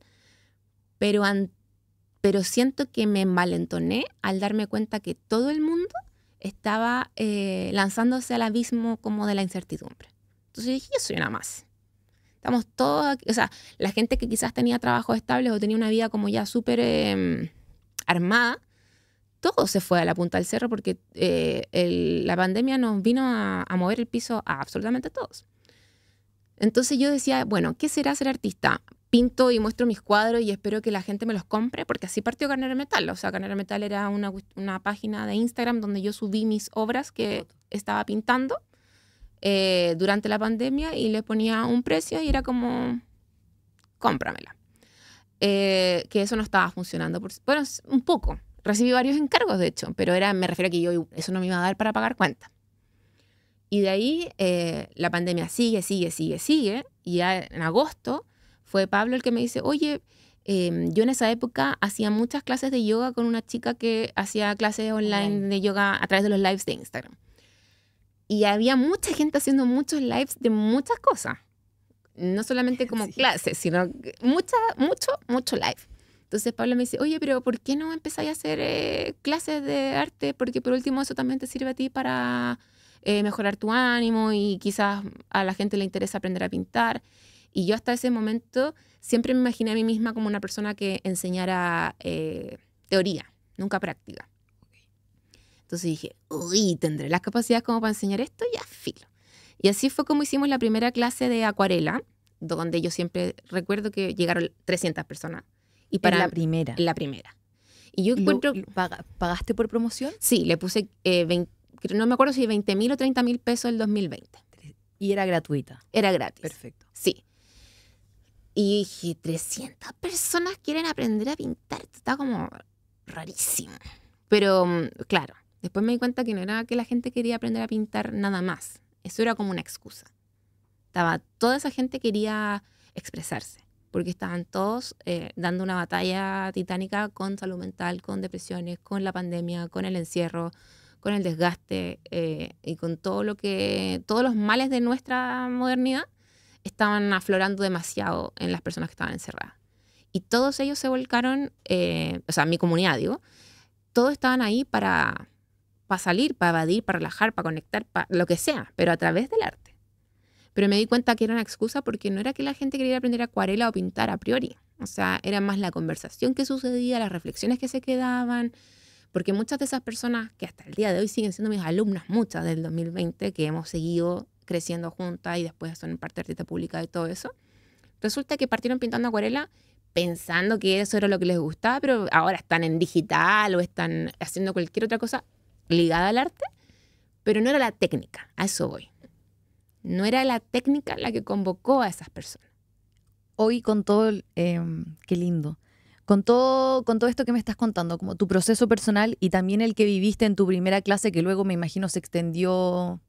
S2: pero siento que me envalentoné al darme cuenta que todo el mundo estaba lanzándose al abismo como de la incertidumbre. Entonces dije, yo soy una más. Estamos todos aquí, o sea, la gente que quizás tenía trabajos estables o tenía una vida como ya súper armada, todo se fue a la punta del cerro porque la pandemia nos vino a mover el piso a absolutamente todos. Entonces yo decía, bueno, ¿qué será ser artista? Pinto y muestro mis cuadros y espero que la gente me los compre, porque así partió Carnero Metal. O sea, Carnero Metal era una página de Instagram donde yo subí mis obras que estaba pintando durante la pandemia y les ponía un precio y era como, cómpramela. Que eso no estaba funcionando. Bueno, un poco. Recibí varios encargos, de hecho, pero me refiero a que yo eso no me iba a dar para pagar cuentas. Y de ahí la pandemia sigue. Y ya en agosto fue Pablo el que me dice, oye, yo en esa época hacía muchas clases de yoga con una chica que hacía clases online de yoga a través de los lives de Instagram. Y había mucha gente haciendo muchos lives de muchas cosas. No solamente como clases, sino mucho live. Entonces Pablo me dice, oye, pero ¿por qué no empezáis a hacer clases de arte? Porque por último eso también te sirve a ti para mejorar tu ánimo y quizás a la gente le interesa aprender a pintar. Y yo hasta ese momento siempre me imaginé a mí misma como una persona que enseñara teoría, nunca práctica. Entonces dije, uy, ¿tendré las capacidades como para enseñar esto? Ya, filo. Y así fue como hicimos la primera clase de acuarela, donde yo siempre recuerdo que llegaron 300 personas. Y para
S1: en la primera.
S2: En la primera. Y yo encuentro...
S1: ¿Pagaste por promoción?
S2: Sí, le puse, no me acuerdo si 20.000 o 30.000 pesos el 2020.
S1: Y era gratuita.
S2: Era gratis.
S1: Perfecto.
S2: Sí. Y dije, 300 personas quieren aprender a pintar. Esto está como rarísimo. Pero, claro, después me di cuenta que no era que la gente quería aprender a pintar nada más. Eso era como una excusa. Toda esa gente quería expresarse, porque estaban todos dando una batalla titánica con salud mental, con depresiones, con la pandemia, con el encierro, con el desgaste y con todos los males de nuestra modernidad estaban aflorando demasiado en las personas que estaban encerradas. Y todos ellos se volcaron, o sea, mi comunidad, digo, todos estaban ahí para salir, para evadir, para relajar, para conectar, para lo que sea, pero a través del arte. Pero me di cuenta que era una excusa porque no era que la gente quería aprender acuarela o pintar a priori. O sea, era más la conversación que sucedía, las reflexiones que se quedaban. Porque muchas de esas personas que hasta el día de hoy siguen siendo mis alumnas, muchas del 2020, que hemos seguido creciendo juntas y después son parte de artista pública y todo eso, resulta que partieron pintando acuarela pensando que eso era lo que les gustaba, pero ahora están en digital o están haciendo cualquier otra cosa ligada al arte, pero no era la técnica, a eso voy. No era la técnica la que convocó a esas personas.
S1: Hoy con todo, qué lindo, con todo esto que me estás contando, como tu proceso personal y también el que viviste en tu primera clase, que luego me imagino se extendió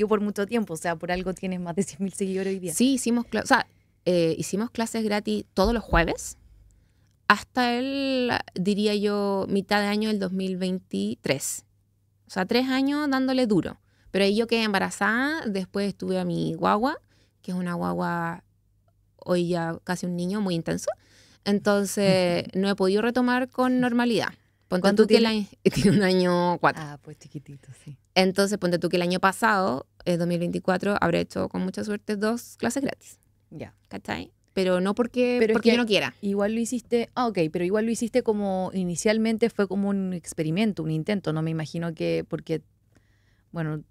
S1: por mucho tiempo, o sea, por algo tienes más de 100.000 seguidores hoy día.
S2: Sí, hicimos clases, o sea, hicimos clases gratis todos los jueves hasta diría yo, mitad de año del 2023. O sea, 3 años dándole duro. Pero ahí yo quedé embarazada, después tuve a mi guagua, que es una guagua hoy ya casi un niño muy intenso. Entonces no he podido retomar con normalidad. Ponte
S1: ¿Cuánto
S2: tú que
S1: tiene?
S2: tiene 1 año 4.
S1: Ah, pues chiquitito, sí.
S2: Entonces ponte tú que el año pasado, 2024, habré hecho con mucha suerte 2 clases gratis.
S1: Ya.
S2: ¿Cachai? Pero no porque
S1: Pero es
S2: yo
S1: que
S2: no quiera.
S1: igual lo hiciste, ok, pero igual lo hiciste como inicialmente fue como un experimento, un intento, no me imagino que, porque, bueno,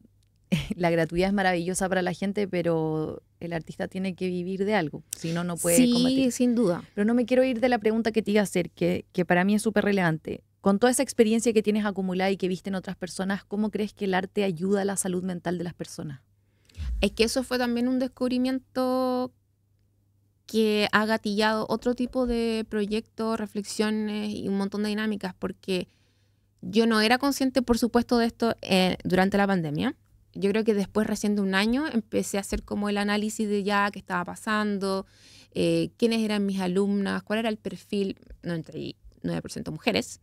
S1: la gratuidad es maravillosa para la gente, pero el artista tiene que vivir de algo, si no, no puede
S2: Sí,
S1: combatir.
S2: sin duda.
S1: Pero no me quiero ir de la pregunta que te iba a hacer, que para mí es súper relevante. Con toda esa experiencia que tienes acumulada y que viste en otras personas, ¿cómo crees que el arte ayuda a la salud mental de las personas?
S2: Es que eso fue también un descubrimiento que ha gatillado otro tipo de proyectos, reflexiones y un montón de dinámicas, porque yo no era consciente, por supuesto, de esto durante la pandemia. Yo creo que después, recién de un año, empecé a hacer como el análisis de ya qué estaba pasando, quiénes eran mis alumnas, cuál era el perfil, 99% mujeres,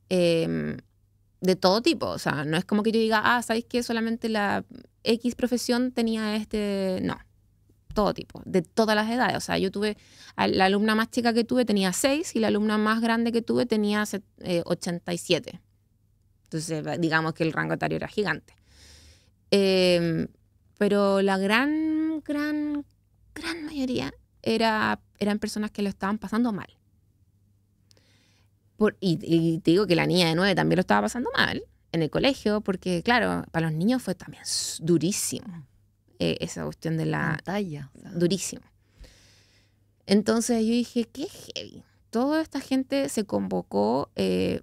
S2: de todo tipo. O sea, no es como que yo diga, ¿sabéis que solamente la X profesión tenía no. Todo tipo, de todas las edades. O sea, yo tuve, la alumna más chica que tuve tenía 6 y la alumna más grande que tuve tenía 87. Entonces, digamos que el rango etario era gigante. Pero la gran mayoría eran personas que lo estaban pasando mal. Y te digo que la niña de 9 también lo estaba pasando mal en el colegio, porque claro, para los niños fue también durísimo. Esa cuestión de la
S1: Pantalla. O sea.
S2: durísimo. Entonces yo dije, qué heavy. Toda esta gente se convocó,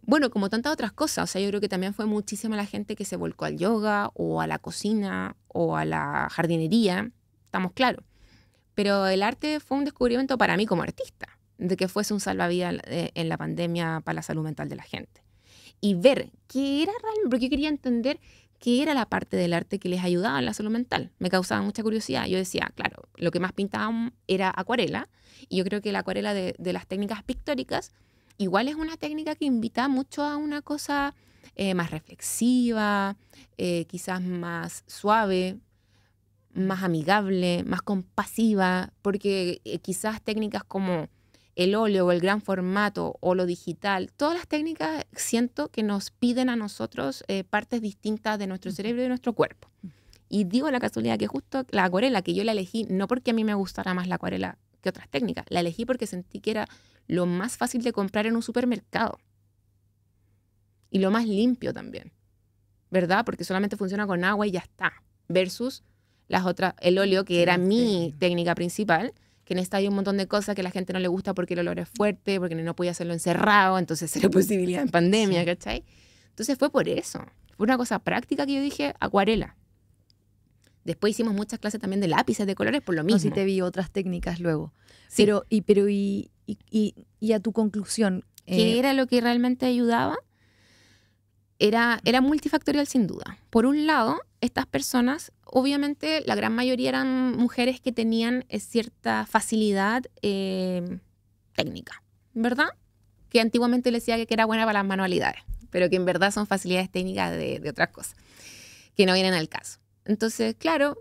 S2: bueno, como tantas otras cosas. O sea, yo creo que también fue muchísima la gente que se volcó al yoga o a la cocina o a la jardinería, estamos claros. Pero el arte fue un descubrimiento para mí como artista, de que fuese un salvavidas en la pandemia para la salud mental de la gente. Y ver qué era realmente, porque yo quería entender qué era la parte del arte que les ayudaba en la salud mental. Me causaba mucha curiosidad. Yo decía, claro, lo que más pintaban era acuarela, y yo creo que la acuarela de las técnicas pictóricas igual es una técnica que invita mucho a una cosa más reflexiva, quizás más suave, más amigable, más compasiva, porque quizás técnicas como el óleo o el gran formato o lo digital, todas las técnicas siento que nos piden a nosotros partes distintas de nuestro cerebro y de nuestro cuerpo. Y digo la casualidad que justo la acuarela, que yo la elegí no porque a mí me gustara más la acuarela que otras técnicas, la elegí porque sentí que era lo más fácil de comprar en un supermercado. Y lo más limpio también, ¿verdad? Porque solamente funciona con agua y ya está. Versus las otras, el óleo, que era mi técnica principal, que en esta hay un montón de cosas que a la gente no le gusta porque el olor es fuerte, porque no podía hacerlo encerrado, entonces era posibilidad en pandemia, ¿cachai? Entonces fue por eso. Fue una cosa práctica que yo dije, acuarela. Después hicimos muchas clases también de lápices de colores por lo mismo.
S1: No, sí te vi otras técnicas luego.
S2: Sí.
S1: Y a tu conclusión.
S2: ¿Qué era lo que realmente ayudaba? Era multifactorial sin duda. Por un lado, estas personas, obviamente la gran mayoría eran mujeres que tenían cierta facilidad técnica, ¿verdad? Que antiguamente les decía que era buena para las manualidades, pero que en verdad son facilidades técnicas de otras cosas, que no vienen al caso. Entonces, claro,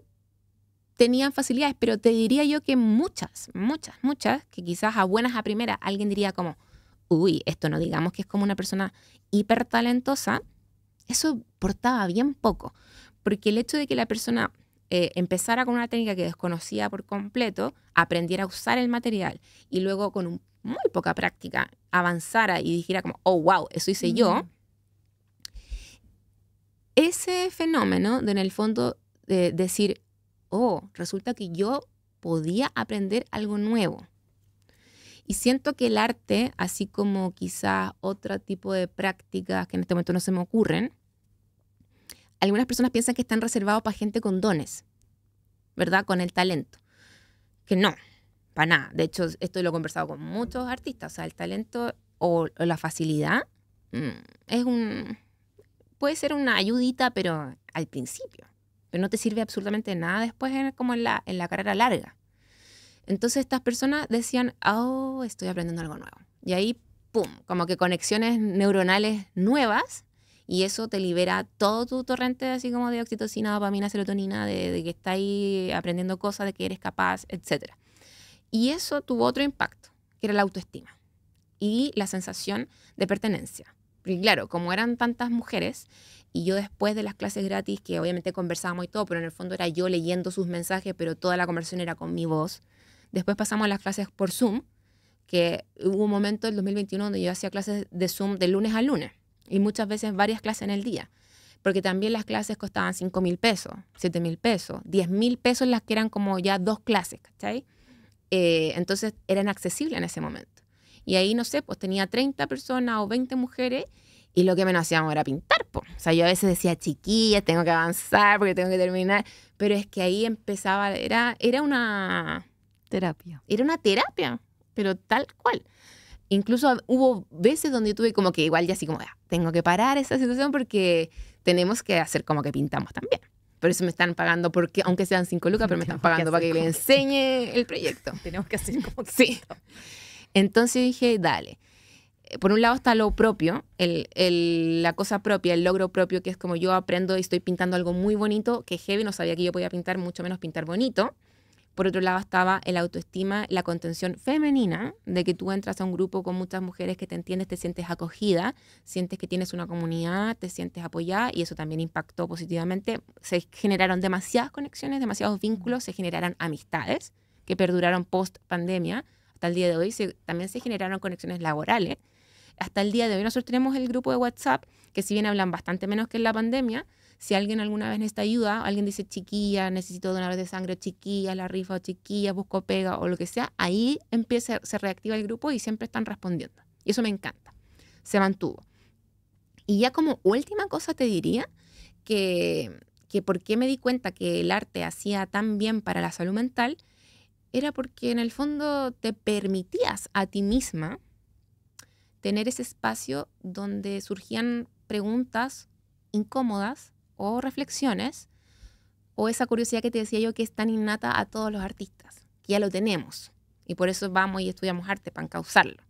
S2: tenían facilidades, pero te diría yo que muchas, que quizás a buenas a primeras alguien diría como, uy, esto no digamos que es como una persona hiper talentosa, eso portaba bien poco, porque el hecho de que la persona empezara con una técnica que desconocía por completo, aprendiera a usar el material y luego con muy poca práctica avanzara y dijera como, oh, wow, eso hice yo, ese fenómeno de en el fondo de decir, oh, resulta que yo podía aprender algo nuevo. Y siento que el arte, así como quizás otro tipo de prácticas que en este momento no se me ocurren, algunas personas piensan que están reservados para gente con dones, ¿verdad? Con el talento. Que no, para nada. De hecho, esto lo he conversado con muchos artistas. O sea, el talento o la facilidad puede ser una ayudita, pero al principio. Pero no te sirve absolutamente nada después como en la carrera larga. Entonces estas personas decían, oh, estoy aprendiendo algo nuevo. Y ahí, pum, como que conexiones neuronales nuevas, y eso te libera todo tu torrente así como de oxitocina, dopamina, serotonina, de que estás ahí aprendiendo cosas, de que eres capaz, etc. Y eso tuvo otro impacto, que era la autoestima y la sensación de pertenencia. Porque claro, como eran tantas mujeres, y yo después de las clases gratis, que obviamente conversábamos y todo, pero en el fondo era yo leyendo sus mensajes, pero toda la conversación era con mi voz. Después pasamos a las clases por Zoom, que hubo un momento en 2021 donde yo hacía clases de Zoom de lunes a lunes, y muchas veces varias clases en el día, porque también las clases costaban 5.000 pesos, 7.000 pesos, 10.000 pesos las que eran como ya 2 clases, ¿cachai? Entonces eran accesibles en ese momento. Y ahí, no sé, pues tenía 30 personas o 20 mujeres, y lo que menos hacíamos era pintar, po. O sea, yo a veces decía, chiquilla, tengo que avanzar porque tengo que terminar, pero es que ahí empezaba, era una
S1: Terapia.
S2: era una terapia, pero tal cual. Incluso hubo veces donde yo tuve como que igual ya así como, tengo que parar esa situación porque tenemos que hacer como que pintamos también. Por eso me están pagando, porque aunque sean 5 lucas, pero me están pagando para que le enseñe el proyecto.
S1: Tenemos que hacer como que...
S2: Sí. Entonces dije, dale. Por un lado está lo propio, la cosa propia, el logro propio, que es como yo aprendo y estoy pintando algo muy bonito, que heavy, no sabía que yo podía pintar, mucho menos pintar bonito. Por otro lado estaba el autoestima, la contención femenina, de que tú entras a un grupo con muchas mujeres que te entiendes, te sientes acogida, sientes que tienes una comunidad, te sientes apoyada, y eso también impactó positivamente. Se generaron demasiadas conexiones, demasiados vínculos, se generaron amistades que perduraron post pandemia. Hasta el día de hoy también se generaron conexiones laborales. Hasta el día de hoy nosotros tenemos el grupo de WhatsApp, que si bien hablan bastante menos que en la pandemia, si alguien alguna vez necesita ayuda, alguien dice, chiquilla, necesito donadores de sangre, chiquilla, la rifa, o chiquilla, busco pega o lo que sea, ahí se reactiva el grupo y siempre están respondiendo. Y eso me encanta. Se mantuvo. Y ya como última cosa te diría que por qué me di cuenta que el arte hacía tan bien para la salud mental, era porque en el fondo te permitías a ti misma tener ese espacio donde surgían preguntas incómodas o reflexiones, o esa curiosidad que te decía yo que es tan innata a todos los artistas, que ya lo tenemos, y por eso vamos y estudiamos arte para encauzarlo.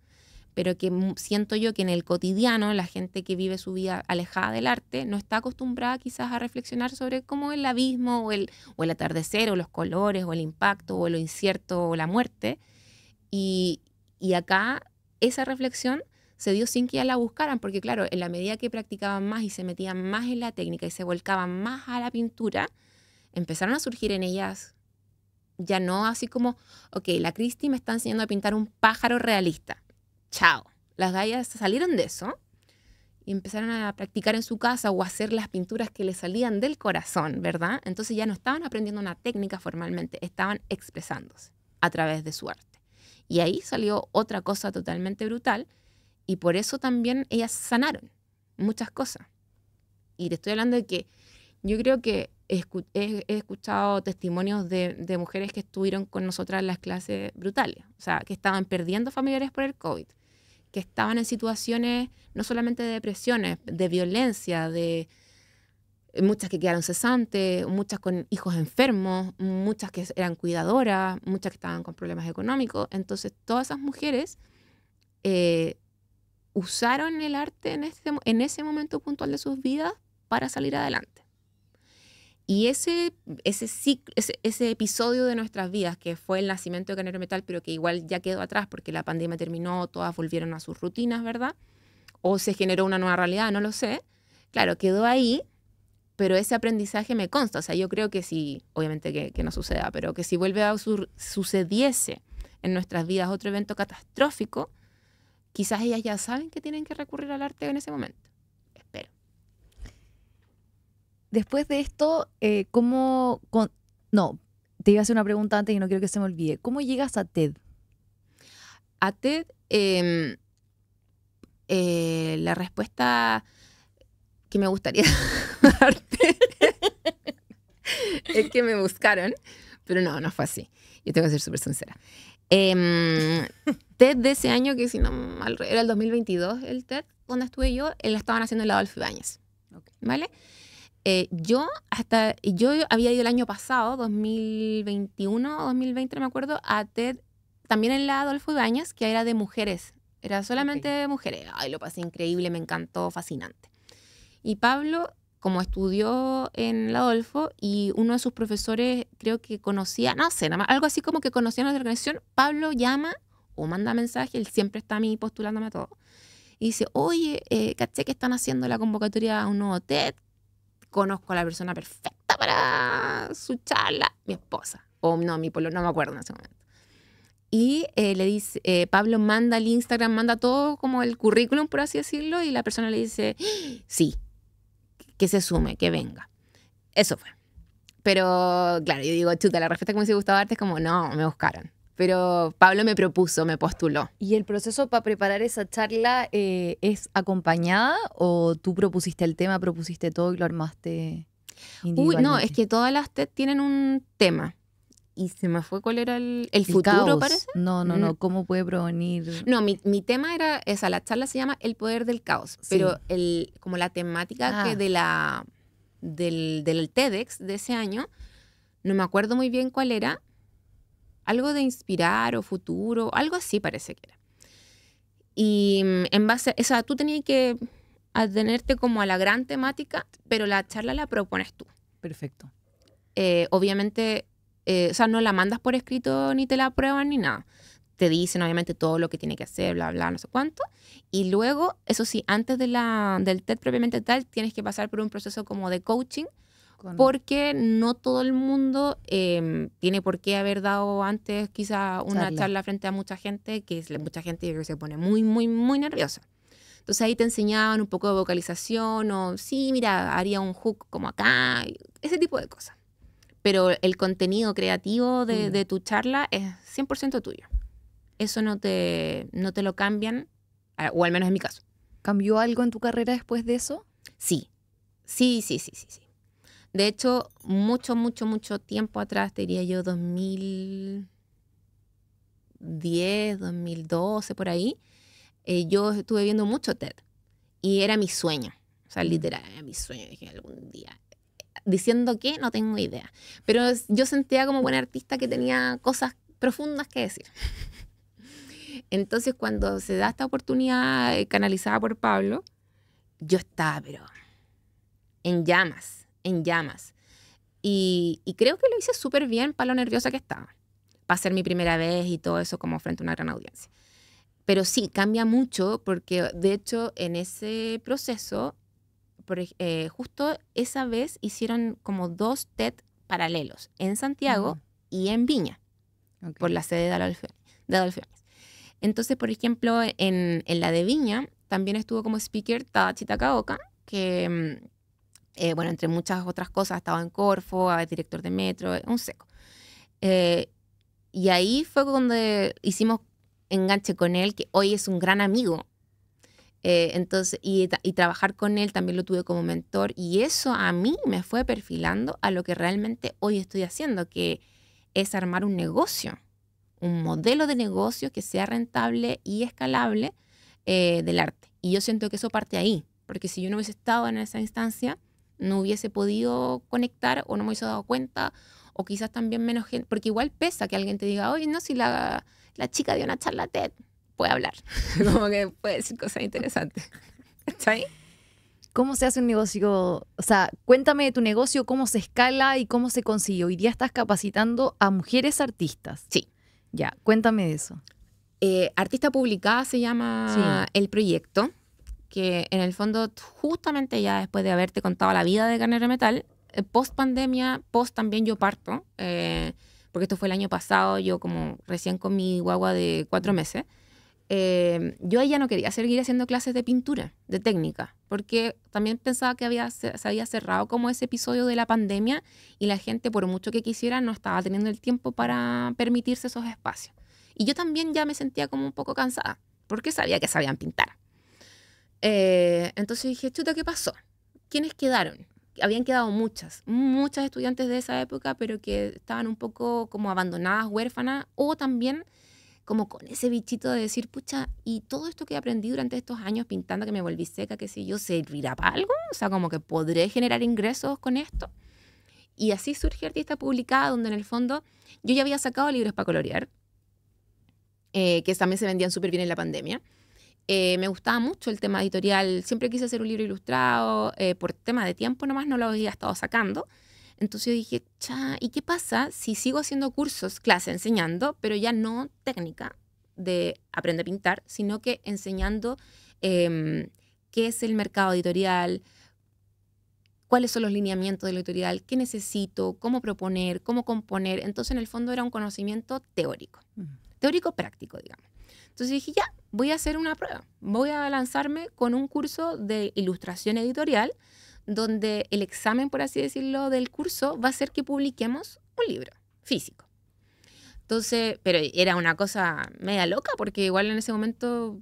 S2: Pero que siento yo que en el cotidiano la gente que vive su vida alejada del arte no está acostumbrada quizás a reflexionar sobre cómo el abismo o el atardecer o los colores o el impacto o lo incierto o la muerte. Y acá esa reflexión se dio sin que ya la buscaran, porque claro, en la medida que practicaban más y se metían más en la técnica y se volcaban más a la pintura, empezaron a surgir en ellas ya no así como, ok, la Cristi me está enseñando a pintar un pájaro realista. Chao. Las gallas salieron de eso y empezaron a practicar en su casa o a hacer las pinturas que les salían del corazón, ¿verdad? Entonces ya no estaban aprendiendo una técnica formalmente, estaban expresándose a través de su arte. Y ahí salió otra cosa totalmente brutal, y por eso también ellas sanaron muchas cosas. Y te estoy hablando de que yo creo que he escuchado testimonios de mujeres que estuvieron con nosotras en las clases brutales, o sea, que estaban perdiendo familiares por el COVID, que estaban en situaciones no solamente de depresiones, de violencia, de muchas que quedaron cesantes, muchas con hijos enfermos, muchas que eran cuidadoras, muchas que estaban con problemas económicos. Entonces, todas esas mujeres usaron el arte en ese momento puntual de sus vidas para salir adelante. Y ese episodio de nuestras vidas, que fue el nacimiento de Canero Metal, pero que igual ya quedó atrás porque la pandemia terminó, todas volvieron a sus rutinas, ¿verdad? O se generó una nueva realidad, no lo sé. Claro, quedó ahí, pero ese aprendizaje me consta. O sea, yo creo que si, obviamente que no suceda, pero que si vuelve a sucediese en nuestras vidas otro evento catastrófico, quizás ellas ya saben que tienen que recurrir al arte en ese momento. Espero.
S1: Después de esto, no, te iba a hacer una pregunta antes y no quiero que se me olvide. ¿Cómo llegas a TED?
S2: A TED, la respuesta que me gustaría darte es que me buscaron, pero no fue así. Yo tengo que ser súper sincera. TED de ese año, que si no mal, era el 2022, el TED donde estuve yo, la estaban haciendo en la Adolfo Ibáñez. Okay. ¿Vale? Yo había ido el año pasado, 2021 o 2020, no me acuerdo, a TED, también en la Adolfo Ibáñez, que era de mujeres. Era solamente de mujeres. Ay, lo pasé increíble, me encantó, fascinante. Y Pablo, como estudió en la Adolfo y uno de sus profesores creo que conocía, no sé, nada más, algo así como que conocía a nuestra organización, Pablo llama o manda mensaje, él siempre está a mí postulándome a todo. Y dice, oye, caché que están haciendo la convocatoria a un nuevo TED, conozco a la persona perfecta para su charla, mi esposa. O no, mi polo, no me acuerdo en ese momento. Y le dice, Pablo manda el Instagram, manda todo como el currículum, por así decirlo, y la persona le dice, sí, que se sume, que venga. Eso fue. Pero, claro, yo digo, chuta, la respuesta que me hubiese gustado darte es como, no, me buscaron. Pero Pablo me propuso, me postuló.
S1: ¿Y el proceso para preparar esa charla es acompañada o tú propusiste el tema, propusiste todo y lo armaste
S2: Uy, no,
S1: individualmente?
S2: es que todas las TED tienen un tema. Y se me fue cuál era el futuro,
S1: caos.
S2: parece.
S1: No. ¿Cómo puede provenir?
S2: No, mi tema era esa, la charla se llama El poder del caos,
S1: Sí.
S2: pero como la temática que del TEDx de ese año, no me acuerdo muy bien cuál era, algo de inspirar o futuro, algo así parece que era. Y en base, o sea, tú tenías que atenerte como a la gran temática, pero la charla la propones tú.
S1: Perfecto.
S2: Obviamente, o sea, no la mandas por escrito ni te la aprueban ni nada. Te dicen obviamente todo lo que tiene que hacer, bla, bla, no sé cuánto. Y luego, eso sí, antes del TED propiamente tal, tienes que pasar por un proceso como de coaching, porque no todo el mundo tiene por qué haber dado antes quizá una charla frente a mucha gente, que es mucha gente que se pone muy, muy, muy nerviosa. Entonces ahí te enseñaban un poco de vocalización o, sí, mira, haría un hook como acá, ese tipo de cosas. Pero el contenido creativo de tu charla es 100% tuyo. Eso no te lo cambian, o al menos en mi caso.
S1: ¿Cambió algo en tu carrera después de eso?
S2: Sí. De hecho, mucho tiempo atrás, te diría yo 2010, 2012, por ahí, yo estuve viendo mucho TED y era mi sueño. O sea, literal, era mi sueño. Dije, algún día. Diciendo que no tengo idea. Pero yo sentía como buena artista que tenía cosas profundas que decir. Entonces, cuando se da esta oportunidad canalizada por Pablo, yo estaba, pero en llamas. Y creo que lo hice súper bien para lo nerviosa que estaba. Para ser mi primera vez y todo eso como frente a una gran audiencia. Pero sí, cambia mucho porque, de hecho, en ese proceso, justo esa vez hicieron como 2 TED paralelos, en Santiago y en Viña, por la sede de Adolfo Ibáñez. Entonces, por ejemplo, en la de Viña también estuvo como speaker Tadashi Takaoka, que, bueno, entre muchas otras cosas, ha estado en Corfo, director de Metro, un seco. Y ahí fue donde hicimos enganche con él, que hoy es un gran amigo. Entonces, y trabajar con él también lo tuve como mentor, y eso a mí me fue perfilando a lo que realmente hoy estoy haciendo, que es armar un negocio. Un modelo de negocio que sea rentable y escalable del arte. Y yo siento que eso parte ahí, porque si yo no hubiese estado en esa instancia, no hubiese podido conectar o no me hubiese dado cuenta, o quizás también menos gente, porque igual pesa que alguien te diga, oye, no, si la chica dio una charla TED, puede hablar, como que puede decir cosas interesantes. ¿Está ahí?
S1: ¿Cómo se hace un negocio? O sea, cuéntame de tu negocio, cómo se escala y cómo se consigue. Hoy día estás capacitando a mujeres artistas.
S2: Sí.
S1: Ya, cuéntame de eso.
S2: Artista Publicada se llama el proyecto, que en el fondo, justamente ya después de haberte contado la vida de Carnero Metal, post pandemia, post también yo parto, porque esto fue el año pasado, yo como recién con mi guagua de 4 meses, yo ya no quería seguir haciendo clases de pintura, de técnica, porque también pensaba que se había cerrado como ese episodio de la pandemia y la gente, por mucho que quisiera, no estaba teniendo el tiempo para permitirse esos espacios. Y yo también ya me sentía como un poco cansada, porque sabía que sabían pintar. Entonces dije, chuta, ¿qué pasó? ¿Quiénes quedaron? Habían quedado muchas estudiantes de esa época, pero que estaban un poco como abandonadas, huérfanas, o también como con ese bichito de decir, pucha, y todo esto que aprendí durante estos años pintando, que me volví seca, que si yo, ¿servirá para algo? O sea, como que podré generar ingresos con esto. Y así surge Artista Publicada, donde en el fondo yo ya había sacado libros para colorear, que también se vendían súper bien en la pandemia. Me gustaba mucho el tema editorial, siempre quise hacer un libro ilustrado, por tema de tiempo nomás no lo había estado sacando. Entonces yo dije, ¿y qué pasa si sigo haciendo cursos, clase, enseñando, pero ya no técnica de aprender a pintar, sino que enseñando qué es el mercado editorial, cuáles son los lineamientos del editorial, qué necesito, cómo proponer, cómo componer? Entonces en el fondo era un conocimiento teórico, teórico práctico, digamos. Entonces dije, ya, voy a hacer una prueba, voy a lanzarme con un curso de ilustración editorial, donde el examen, por así decirlo, del curso va a ser que publiquemos un libro físico. Entonces, pero era una cosa media loca, porque igual en ese momento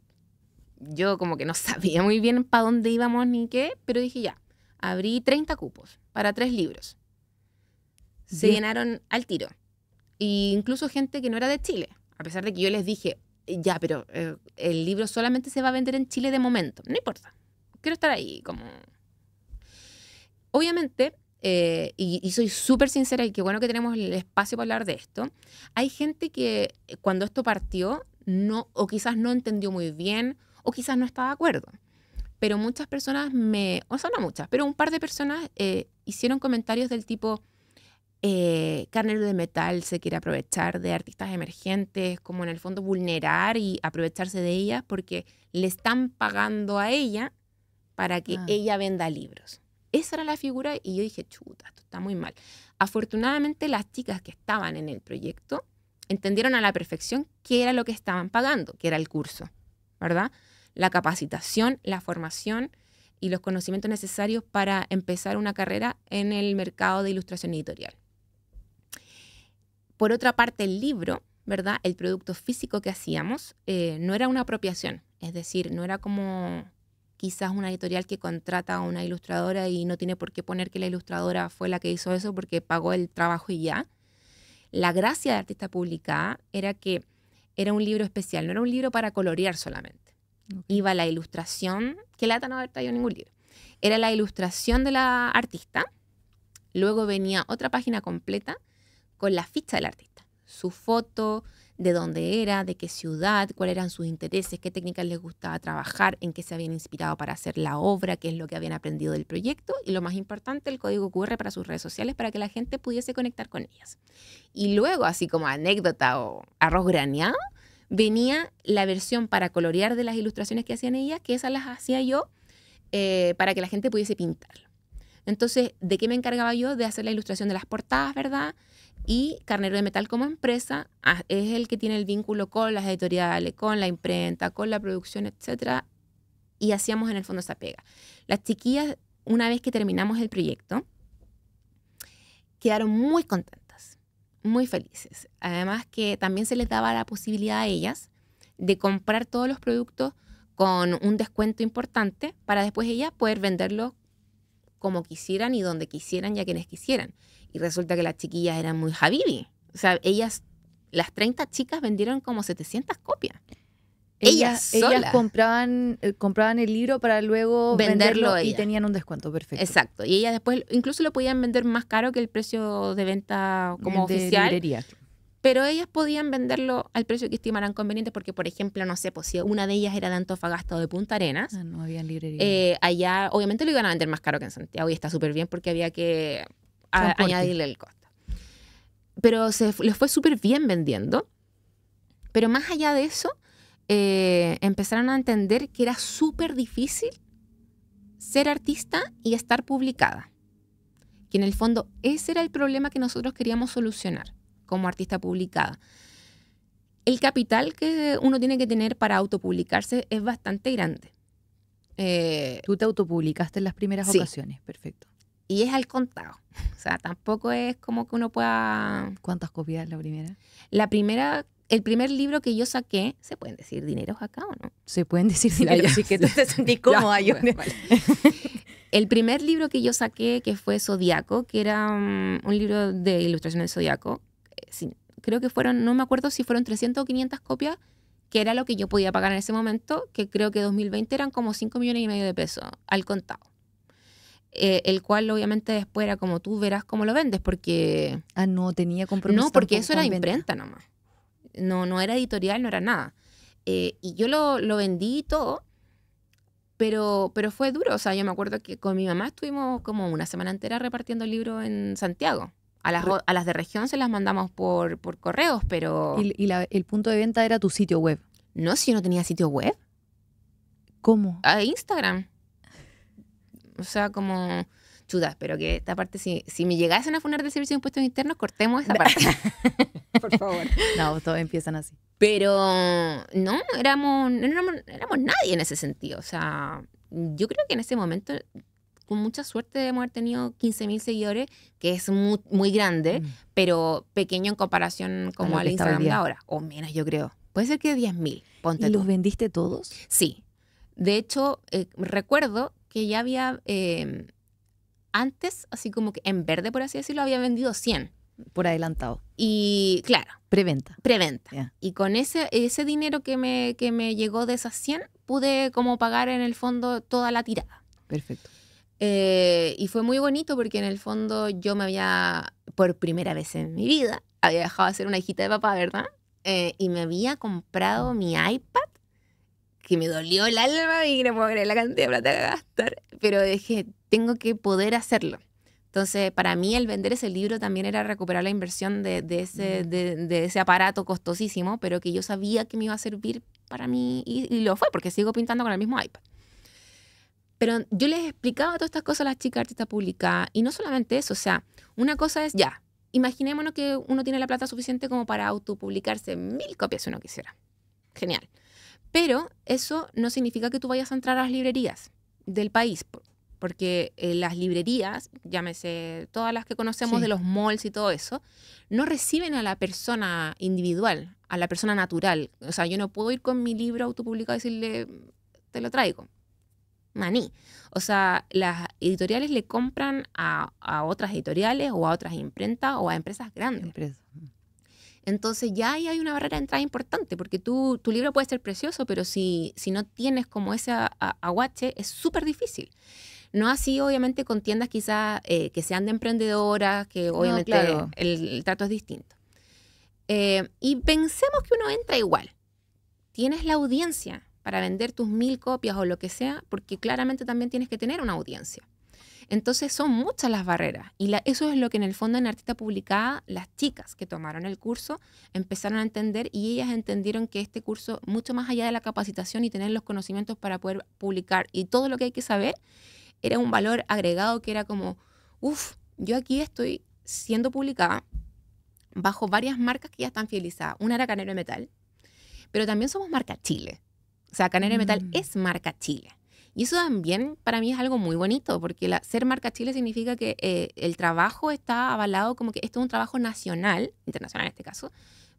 S2: yo como que no sabía muy bien para dónde íbamos ni qué, pero dije ya, abrí 30 cupos para 3 libros. Se llenaron al tiro. E incluso gente que no era de Chile, a pesar de que yo les dije, ya, pero el libro solamente se va a vender en Chile de momento, no importa, quiero estar ahí como... Obviamente, y soy súper sincera y qué bueno que tenemos el espacio para hablar de esto, hay gente que cuando esto partió no, o quizás no entendió muy bien o quizás no estaba de acuerdo. Pero muchas personas o sea, no muchas, pero un par de personas hicieron comentarios del tipo, Carnero de Metal se quiere aprovechar de artistas emergentes, como en el fondo vulnerar y aprovecharse de ellas porque le están pagando a ella para que ella venda libros. Esa era la figura y yo dije, chuta, esto está muy mal. Afortunadamente las chicas que estaban en el proyecto entendieron a la perfección qué era lo que estaban pagando, que era el curso, ¿verdad? La capacitación, la formación y los conocimientos necesarios para empezar una carrera en el mercado de ilustración editorial. Por otra parte, el libro, ¿verdad? El producto físico que hacíamos no era una apropiación, es decir, no era como quizás una editorial que contrata a una ilustradora y no tiene por qué poner que la ilustradora fue la que hizo eso porque pagó el trabajo y ya. La gracia de Artista Publicada era que era un libro especial, no era un libro para colorear solamente. Iba la ilustración, que lata no haber traído ningún libro. Era la ilustración de la artista, luego venía otra página completa con la ficha del artista, su foto, de dónde era, de qué ciudad, cuáles eran sus intereses, qué técnicas les gustaba trabajar, en qué se habían inspirado para hacer la obra, qué es lo que habían aprendido del proyecto y lo más importante, el código QR para sus redes sociales para que la gente pudiese conectar con ellas. Y luego, así como anécdota o arroz graneado, venía la versión para colorear de las ilustraciones que hacían ellas, que esas las hacía yo para que la gente pudiese pintarlo. Entonces, ¿de qué me encargaba yo? De hacer la ilustración de las portadas, ¿verdad? Y Carnero de Metal como empresa es el que tiene el vínculo con las editoriales, con la imprenta, con la producción, etc. Y hacíamos en el fondo esa pega. Las chiquillas, una vez que terminamos el proyecto, quedaron muy contentas, muy felices. Además que también se les daba la posibilidad a ellas de comprar todos los productos con un descuento importante para después ellas poder venderlos como quisieran y donde quisieran y a quienes quisieran. Y resulta que las chiquillas eran muy habibi. O sea, ellas, las 30 chicas vendieron como 700 copias.
S1: Ellas compraban el libro para luego venderlo y tenían un descuento, perfecto.
S2: Exacto. Y ellas después incluso lo podían vender más caro que el precio de venta como oficial.
S1: Librería.
S2: Pero ellas podían venderlo al precio que estimaran conveniente porque, por ejemplo, no sé, pues si una de ellas era de Antofagasta o de Punta Arenas,
S1: no había librería.
S2: Allá obviamente lo iban a vender más caro que en Santiago y está súper bien porque había que añadirle el costo. Pero les fue súper bien vendiendo. Pero más allá de eso, empezaron a entender que era súper difícil ser artista y estar publicada. Que en el fondo ese era el problema que nosotros queríamos solucionar como artista publicada. El capital que uno tiene que tener para autopublicarse es bastante grande.
S1: Tú te autopublicaste en las primeras ocasiones, perfecto.
S2: Y es al contado. O sea, tampoco es como que uno pueda...
S1: ¿Cuántas copias la primera?
S2: El primer libro que yo saqué, ¿se pueden decir dineros acá o no?
S1: Se pueden decir dineros, así que tú te sentís cómoda.
S2: Vale. El primer libro que yo saqué, que fue Zodiaco, que era un libro de ilustración de Zodiaco, creo que fueron, no me acuerdo si fueron 300 o 500 copias, que era lo que yo podía pagar en ese momento, que creo que 2020 eran como 5,5 millones de pesos al contado. El cual obviamente después era como tú verás cómo lo vendes, porque...
S1: No tenía compromiso.
S2: No, porque
S1: tampoco
S2: eso era
S1: con venta.
S2: imprenta nomás. No era editorial, no era nada. Y yo lo vendí y todo, pero fue duro. O sea, yo me acuerdo que con mi mamá estuvimos como una semana entera repartiendo libros en Santiago. A las de región se las mandamos por correos, pero...
S1: Y el punto de venta era tu sitio web.
S2: No, si yo no tenía sitio web.
S1: ¿Cómo?
S2: A Instagram. O sea, como... Chudas, pero que esta parte, si me llegasen a funar del Servicio de Impuestos Internos, cortemos esa parte. Por favor.
S1: No, todos empiezan así.
S2: Pero no éramos nadie en ese sentido. O sea, yo creo que en ese momento, con mucha suerte, debemos haber tenido 15,000 seguidores, que es muy, muy grande, pero pequeño en comparación como
S1: lo
S2: al
S1: que está hoy
S2: Instagram de
S1: día.
S2: ahora. O menos, yo creo. Puede ser que 10,000. Ponte
S1: ¿Y
S2: tú.
S1: los vendiste todos?
S2: Sí. De hecho, recuerdo que ya había, antes, así como que en verde, por así decirlo, había vendido 100.
S1: Por adelantado.
S2: Y claro,
S1: Preventa.
S2: preventa.
S1: Ya.
S2: Y con ese dinero que me llegó de esas 100, pude como pagar en el fondo toda la tirada.
S1: Perfecto.
S2: Y fue muy bonito porque en el fondo yo me había, por primera vez en mi vida, había dejado de ser una hijita de papá, ¿verdad? Y me había comprado mi iPad, que me dolió el alma y no puedo creer la cantidad de plata que gastar. Pero dije, tengo que poder hacerlo. Entonces, para mí el vender ese libro también era recuperar la inversión de ese aparato costosísimo, pero que yo sabía que me iba a servir para mí, y lo fue, porque sigo pintando con el mismo iPad. Pero yo les explicaba todas estas cosas a las chicas artistas publicadas, y no solamente eso, o sea, una cosa es, ya, imaginémonos que uno tiene la plata suficiente como para autopublicarse 1,000 copias si uno quisiera. Genial. Pero eso no significa que tú vayas a entrar a las librerías del país, porque las librerías, llámese todas las que conocemos
S1: Sí.
S2: de los malls y todo eso, no reciben a la persona individual, a la persona natural. O sea, yo no puedo ir con mi libro autopublicado y decirle, te lo traigo. Maní. O sea, las editoriales le compran a otras editoriales o a otras imprentas o a empresas grandes.
S1: Empresa.
S2: Entonces ya ahí hay una barrera de entrada importante, porque tu libro puede ser precioso, pero si no tienes como ese aguache, es súper difícil. No así, obviamente, con tiendas quizás que sean de emprendedoras, que obviamente
S1: claro.
S2: el trato es distinto. Y pensemos que uno entra igual. Tienes la audiencia para vender tus 1,000 copias o lo que sea, porque claramente también tienes que tener una audiencia. Entonces son muchas las barreras, y eso es lo que en el fondo en Artista Publicada las chicas que tomaron el curso empezaron a entender, y ellas entendieron que este curso, mucho más allá de la capacitación y tener los conocimientos para poder publicar y todo lo que hay que saber, era un valor agregado que era como, yo aquí estoy siendo publicada bajo varias marcas que ya están fidelizadas. Una era Canero de Metal, pero también somos marca Chile. O sea, Canero de Metal es marca Chile. Y eso también para mí es algo muy bonito, porque ser marca Chile significa que el trabajo está avalado como que esto es un trabajo nacional, internacional en este caso,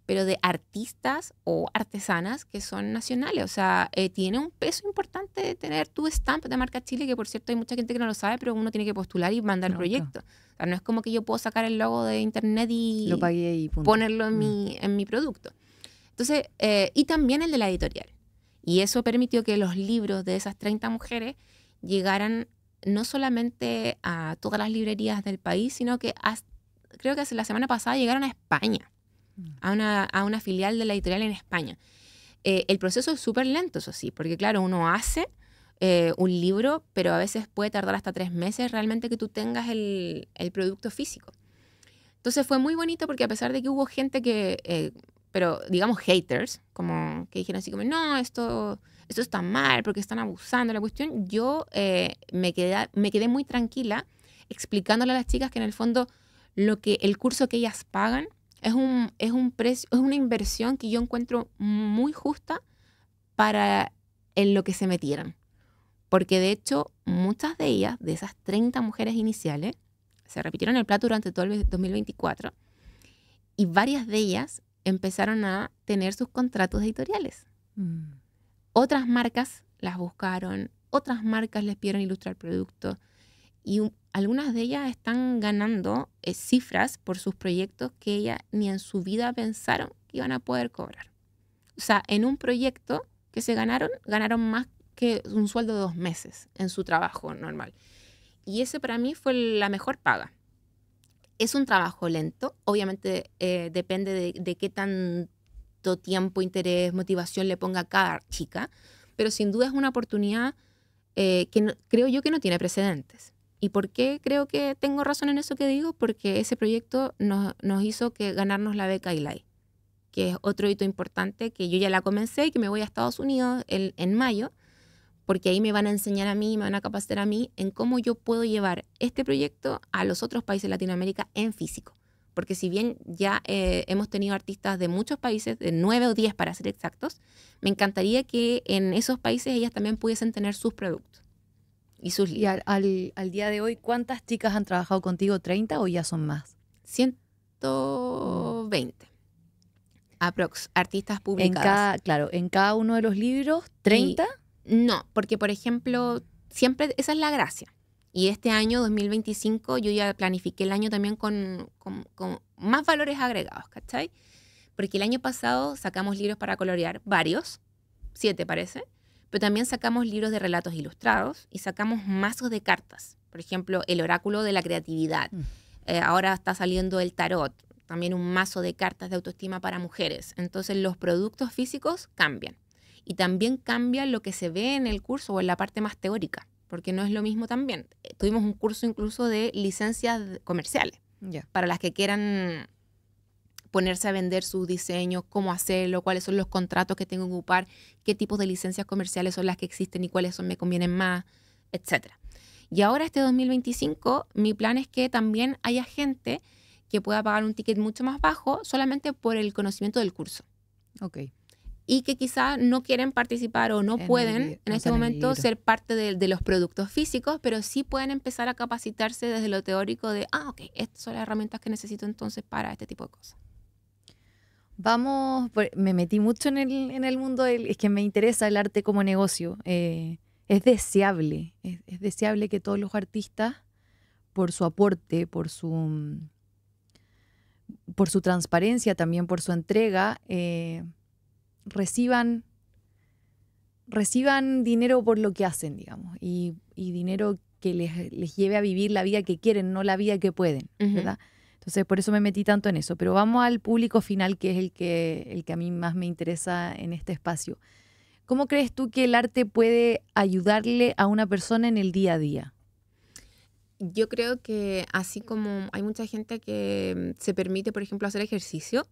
S2: pero de artistas o artesanas que son nacionales. O sea, tiene un peso importante tener tu stamp de marca Chile, que por cierto hay mucha gente que no lo sabe, pero uno tiene que postular y mandar el proyecto. Claro. O sea, no es como que yo puedo sacar el logo de internet y
S1: lo pagué y punto.
S2: Ponerlo en mi producto. Entonces, y también el de la editorial. Y eso permitió que los libros de esas 30 mujeres llegaran no solamente a todas las librerías del país, sino que creo que la semana pasada llegaron a España, a una filial de la editorial en España. El proceso es súper lento, eso sí, porque claro, uno hace un libro, pero a veces puede tardar hasta 3 meses realmente que tú tengas el producto físico. Entonces fue muy bonito porque a pesar de que hubo gente que... pero digamos haters, como que dijeron así como, no, esto está mal porque están abusando de la cuestión, yo me quedé muy tranquila explicándole a las chicas que en el fondo el curso que ellas pagan es un precio, es una inversión que yo encuentro muy justa para en lo que se metieron. Porque de hecho, muchas de ellas, de esas 30 mujeres iniciales, se repitieron el plato durante todo el 2024, y varias de ellas empezaron a tener sus contratos editoriales. Otras marcas las buscaron, otras marcas les pidieron ilustrar productos, y algunas de ellas están ganando cifras por sus proyectos que ellas ni en su vida pensaron que iban a poder cobrar. O sea, en un proyecto que se ganaron más que un sueldo de 2 meses en su trabajo normal. Y ese para mí fue la mejor paga. Es un trabajo lento, obviamente depende de qué tanto tiempo, interés, motivación le ponga a cada chica, pero sin duda es una oportunidad creo yo que no tiene precedentes. ¿Y por qué creo que tengo razón en eso que digo? Porque ese proyecto nos hizo ganarnos la beca ILAI, que es otro hito importante que yo ya la comencé y que me voy a Estados Unidos en mayo, porque ahí me van a enseñar a mí, me van a capacitar a mí en cómo yo puedo llevar este proyecto a los otros países de Latinoamérica en físico. Porque si bien ya hemos tenido artistas de muchos países, de 9 o 10 para ser exactos, me encantaría que en esos países ellas también pudiesen tener sus productos y sus
S1: Y
S2: libros.
S1: al día de hoy, ¿cuántas chicas han trabajado contigo? ¿30 o ya son más?
S2: 120 aprox artistas publicadas.
S1: Claro, en cada uno de los libros, 30.
S2: No, porque por ejemplo, siempre esa es la gracia. Y este año, 2025, yo ya planifiqué el año también con más valores agregados, ¿cachai? Porque el año pasado sacamos libros para colorear, varios, 7 parece, pero también sacamos libros de relatos ilustrados y sacamos mazos de cartas. Por ejemplo, el oráculo de la creatividad. Ahora está saliendo el tarot, también un mazo de cartas de autoestima para mujeres. Entonces los productos físicos cambian. Y también cambia lo que se ve en el curso o en la parte más teórica, porque no es lo mismo también. Tuvimos un curso incluso de licencias comerciales, para las que quieran ponerse a vender sus diseños, cómo hacerlo, cuáles son los contratos que tengo que ocupar, qué tipos de licencias comerciales son las que existen y cuáles me convienen más, etc. Y ahora este 2025, mi plan es que también haya gente que pueda pagar un ticket mucho más bajo solamente por el conocimiento del curso.
S1: Ok.
S2: Y que quizás no quieren participar o no pueden en este momento ser parte de los productos físicos, pero sí pueden empezar a capacitarse desde lo teórico de, ok, estas son las herramientas que necesito entonces para este tipo de cosas.
S1: Me metí mucho en el mundo, es que me interesa el arte como negocio. Es deseable que todos los artistas, por su aporte, por su transparencia, también por su entrega, reciban dinero por lo que hacen, digamos, y dinero que les lleve a vivir la vida que quieren, no la vida que pueden, ¿verdad? Entonces, por eso me metí tanto en eso. Pero vamos al público final, que es el que a mí más me interesa en este espacio. ¿Cómo crees tú que el arte puede ayudarle a una persona en el día a día?
S2: Yo creo que así como hay mucha gente que se permite, por ejemplo, hacer ejercicio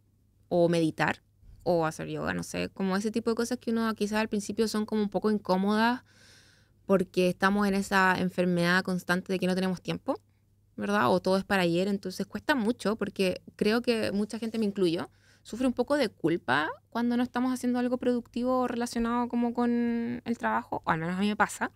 S2: o meditar, o hacer yoga, no sé, como ese tipo de cosas que uno quizás al principio son como un poco incómodas porque estamos en esa enfermedad constante de que no tenemos tiempo, ¿verdad? O todo es para ayer, entonces cuesta mucho porque creo que mucha gente, me incluyo, sufre un poco de culpa cuando no estamos haciendo algo productivo relacionado como con el trabajo, o al menos a mí me pasa.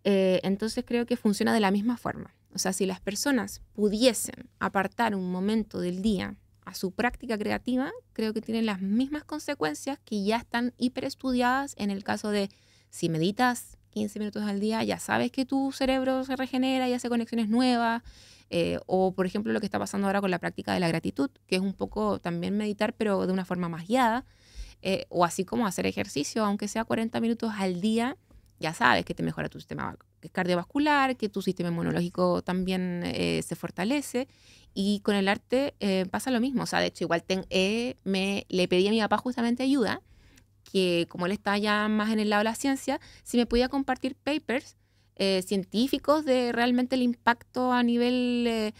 S2: Entonces creo que funciona de la misma forma. O sea, si las personas pudiesen apartar un momento del día a su práctica creativa, creo que tienen las mismas consecuencias que ya están hiperestudiadas en el caso de si meditas 15 minutos al día, ya sabes que tu cerebro se regenera y hace conexiones nuevas. O, por ejemplo, lo que está pasando ahora con la práctica de la gratitud, que es un poco también meditar, pero de una forma más guiada. O así como hacer ejercicio, aunque sea 40 minutos al día, ya sabes que te mejora tu sistema cardiovascular, que tu sistema inmunológico también se fortalece. Y con el arte pasa lo mismo. O sea, de hecho, igual le pedí a mi papá justamente ayuda, que como él está ya más en el lado de la ciencia, si me podía compartir papers científicos de realmente el impacto a nivel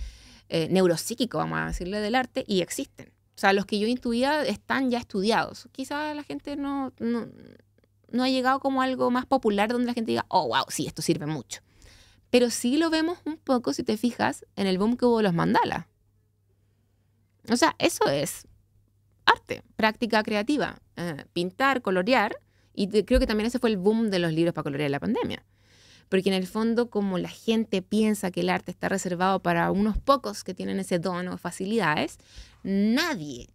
S2: neuropsíquico, vamos a decirle, del arte, y existen. O sea, los que yo intuía están ya estudiados. Quizás la gente no ha llegado como algo más popular donde la gente diga, oh, wow, sí, esto sirve mucho. Pero sí lo vemos un poco, si te fijas, en el boom que hubo de los mandalas. O sea, eso es arte, práctica creativa, pintar, colorear, y creo que también ese fue el boom de los libros para colorear en la pandemia. Porque en el fondo, como la gente piensa que el arte está reservado para unos pocos que tienen ese don o facilidades, nadie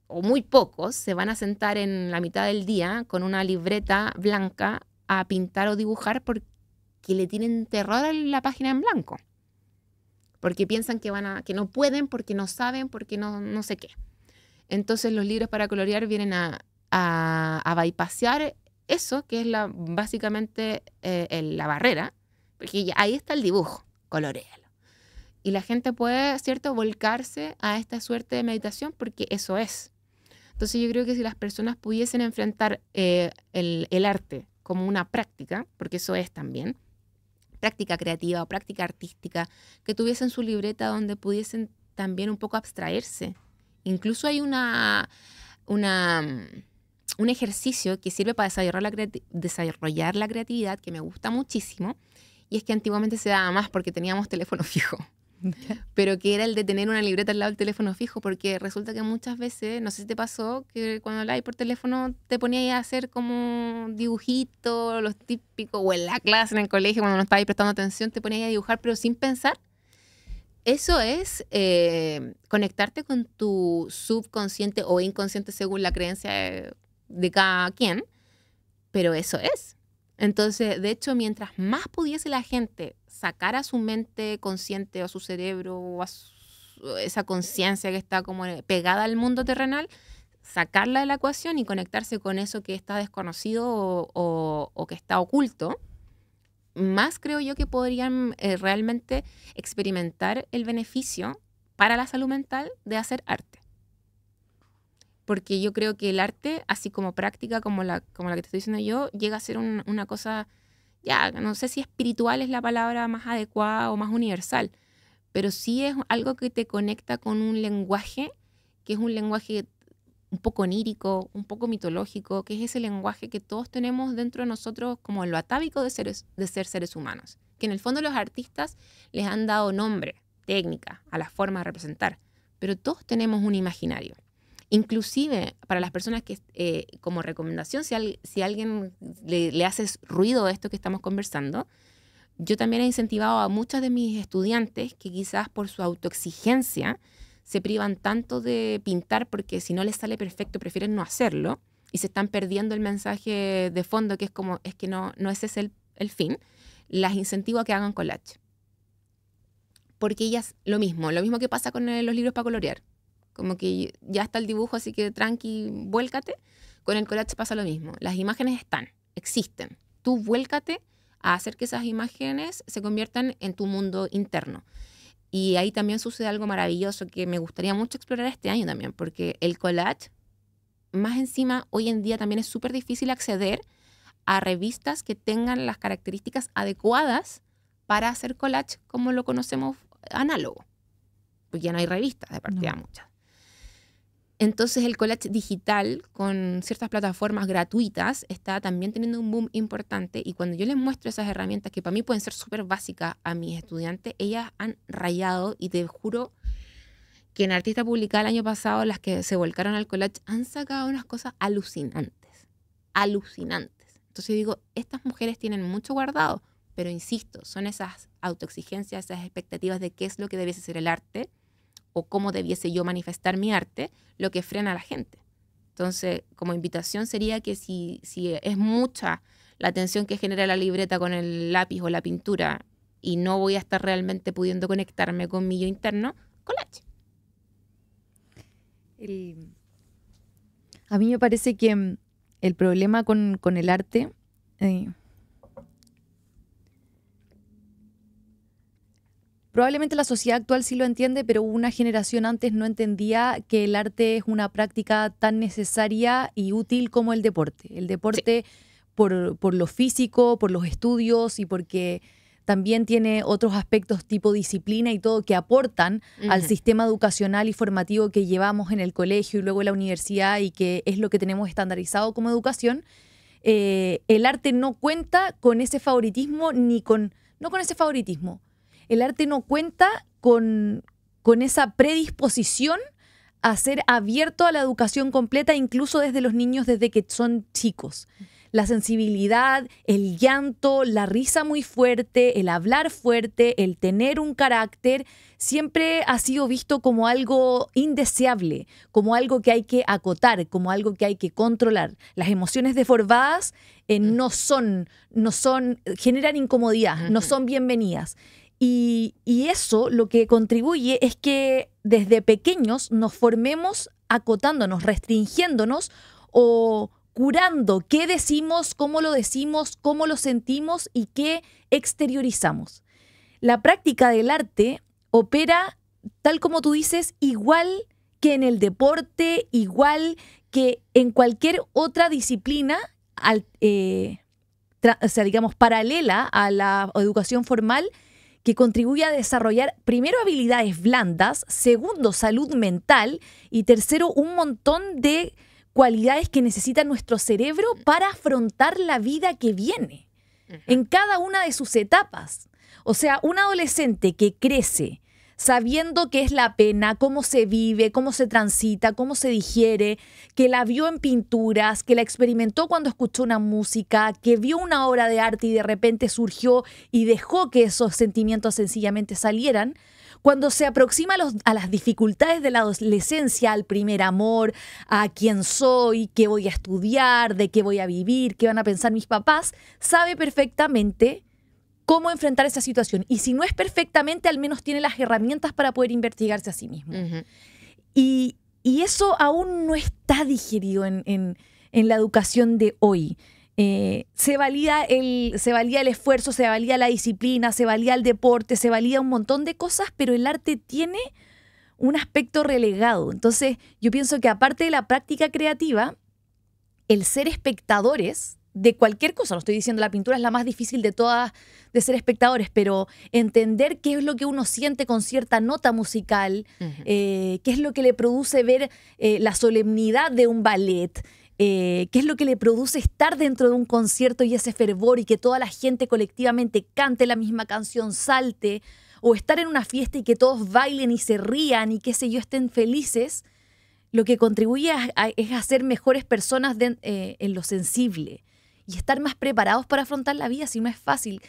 S2: o muy pocos se van a sentar en la mitad del día con una libreta blanca a pintar o dibujar que le tienen terror a la página en blanco. Porque piensan que no pueden, porque no saben, porque no sé qué. Entonces los libros para colorear vienen a bypassear eso, que es básicamente la barrera, porque ya ahí está el dibujo, coloréalo. Y la gente puede, ¿cierto?, volcarse a esta suerte de meditación porque eso es. Entonces yo creo que si las personas pudiesen enfrentar el arte como una práctica, porque eso es también, práctica creativa o práctica artística, que tuviesen su libreta donde pudiesen también un poco abstraerse. Incluso hay un ejercicio que sirve para desarrollar la creatividad que me gusta muchísimo, y es que antiguamente se daba más porque teníamos teléfono fijo. Pero que era el de tener una libreta al lado del teléfono fijo, porque resulta que muchas veces, no sé si te pasó, que cuando hablabas por teléfono te ponías a hacer como dibujitos, los típicos, o en la clase, en el colegio, cuando no estabas prestando atención, te ponías a dibujar, pero sin pensar. Eso es conectarte con tu subconsciente o inconsciente según la creencia de cada quien, pero eso es. Entonces, de hecho, mientras más pudiese la gente sacar a su mente consciente o a su cerebro o a esa conciencia que está como pegada al mundo terrenal, sacarla de la ecuación y conectarse con eso que está desconocido o que está oculto, más creo yo que podrían realmente experimentar el beneficio para la salud mental de hacer arte. Porque yo creo que el arte, así como práctica, como la que te estoy diciendo yo, llega a ser una cosa, ya, no sé si espiritual es la palabra más adecuada o más universal, pero sí es algo que te conecta con un lenguaje, que es un lenguaje un poco onírico, un poco mitológico, que es ese lenguaje que todos tenemos dentro de nosotros como lo atávico de ser seres humanos. Que en el fondo los artistas les han dado nombre, técnica, a la forma de representar, pero todos tenemos un imaginario. Inclusive para las personas que, como recomendación, si a alguien le hace ruido a esto que estamos conversando, yo también he incentivado a muchos de mis estudiantes que quizás por su autoexigencia se privan tanto de pintar porque si no les sale perfecto prefieren no hacerlo y se están perdiendo el mensaje de fondo que es que no ese es el fin. Las incentivo a que hagan collage. Porque ellas, lo mismo que pasa con los libros para colorear. Como que ya está el dibujo, así que tranqui, vuélcate. Con el collage pasa lo mismo. Las imágenes existen. Tú vuélcate a hacer que esas imágenes se conviertan en tu mundo interno. Y ahí también sucede algo maravilloso que me gustaría mucho explorar este año también, porque el collage, más encima, hoy en día también es súper difícil acceder a revistas que tengan las características adecuadas para hacer collage como lo conocemos análogo. Pues ya no hay revistas de partida muchas. Entonces el collage digital con ciertas plataformas gratuitas está también teniendo un boom importante, y cuando yo les muestro esas herramientas que para mí pueden ser súper básicas a mis estudiantes, ellas han rayado, y te juro que en Artista Publicada el año pasado las que se volcaron al collage han sacado unas cosas alucinantes. Entonces digo, estas mujeres tienen mucho guardado, pero insisto, son esas autoexigencias, esas expectativas de qué es lo que debiese ser el arte o cómo debiese yo manifestar mi arte, lo que frena a la gente. Entonces, como invitación sería que si es mucha la tensión que genera la libreta con el lápiz o la pintura y no voy a estar realmente pudiendo conectarme con mi yo interno, collage.
S1: A mí me parece que el problema con el arte... probablemente la sociedad actual sí lo entiende, pero una generación antes no entendía que el arte es una práctica tan necesaria y útil como el deporte. El deporte, sí, por lo físico, por los estudios y porque también tiene otros aspectos tipo disciplina y todo que aportan al sistema educacional y formativo que llevamos en el colegio y luego en la universidad, y que es lo que tenemos estandarizado como educación. El arte no cuenta con ese favoritismo, no con ese favoritismo. El arte no cuenta con esa predisposición a ser abierto a la educación completa, incluso desde los niños, desde que son chicos. la sensibilidad, el llanto, la risa muy fuerte, el hablar fuerte, el tener un carácter, siempre ha sido visto como algo indeseable, como algo que hay que acotar, como algo que hay que controlar. Las emociones desbordadas generan incomodidad, no son bienvenidas. Y eso lo que contribuye es que desde pequeños nos formemos acotándonos, restringiéndonos o curando qué decimos, cómo lo sentimos y qué exteriorizamos. La práctica del arte opera, tal como tú dices, igual que en el deporte, igual que en cualquier otra disciplina, digamos, paralela a la educación formal, que contribuye a desarrollar, primero, habilidades blandas, segundo, salud mental y tercero, un montón de cualidades que necesita nuestro cerebro para afrontar la vida que viene en cada una de sus etapas. O sea, un adolescente que crece sabiendo qué es la pena, cómo se vive, cómo se transita, cómo se digiere, que la vio en pinturas, que la experimentó cuando escuchó una música, que vio una obra de arte y de repente surgió y dejó que esos sentimientos sencillamente salieran. Cuando se aproxima a las dificultades de la adolescencia, al primer amor, a quién soy, qué voy a estudiar, de qué voy a vivir, qué van a pensar mis papás, sabe perfectamente cómo enfrentar esa situación. Y si no es perfectamente, al menos tiene las herramientas para poder investigarse a sí mismo. Y eso aún no está digerido en la educación de hoy. Se valía el esfuerzo, se valía la disciplina, se valía el deporte, se valía un montón de cosas, pero el arte tiene un aspecto relegado. Entonces, yo pienso que aparte de la práctica creativa, el ser espectadores de cualquier cosa, no estoy diciendo la pintura es la más difícil de todas de ser espectadores, pero entender qué es lo que uno siente con cierta nota musical, qué es lo que le produce ver la solemnidad de un ballet, qué es lo que le produce estar dentro de un concierto y ese fervor y que toda la gente colectivamente cante la misma canción, salte, o estar en una fiesta y que todos bailen y se rían y qué sé yo, estén felices, lo que contribuye es a ser mejores personas en lo sensible y estar más preparados para afrontar la vida, si no es fácil.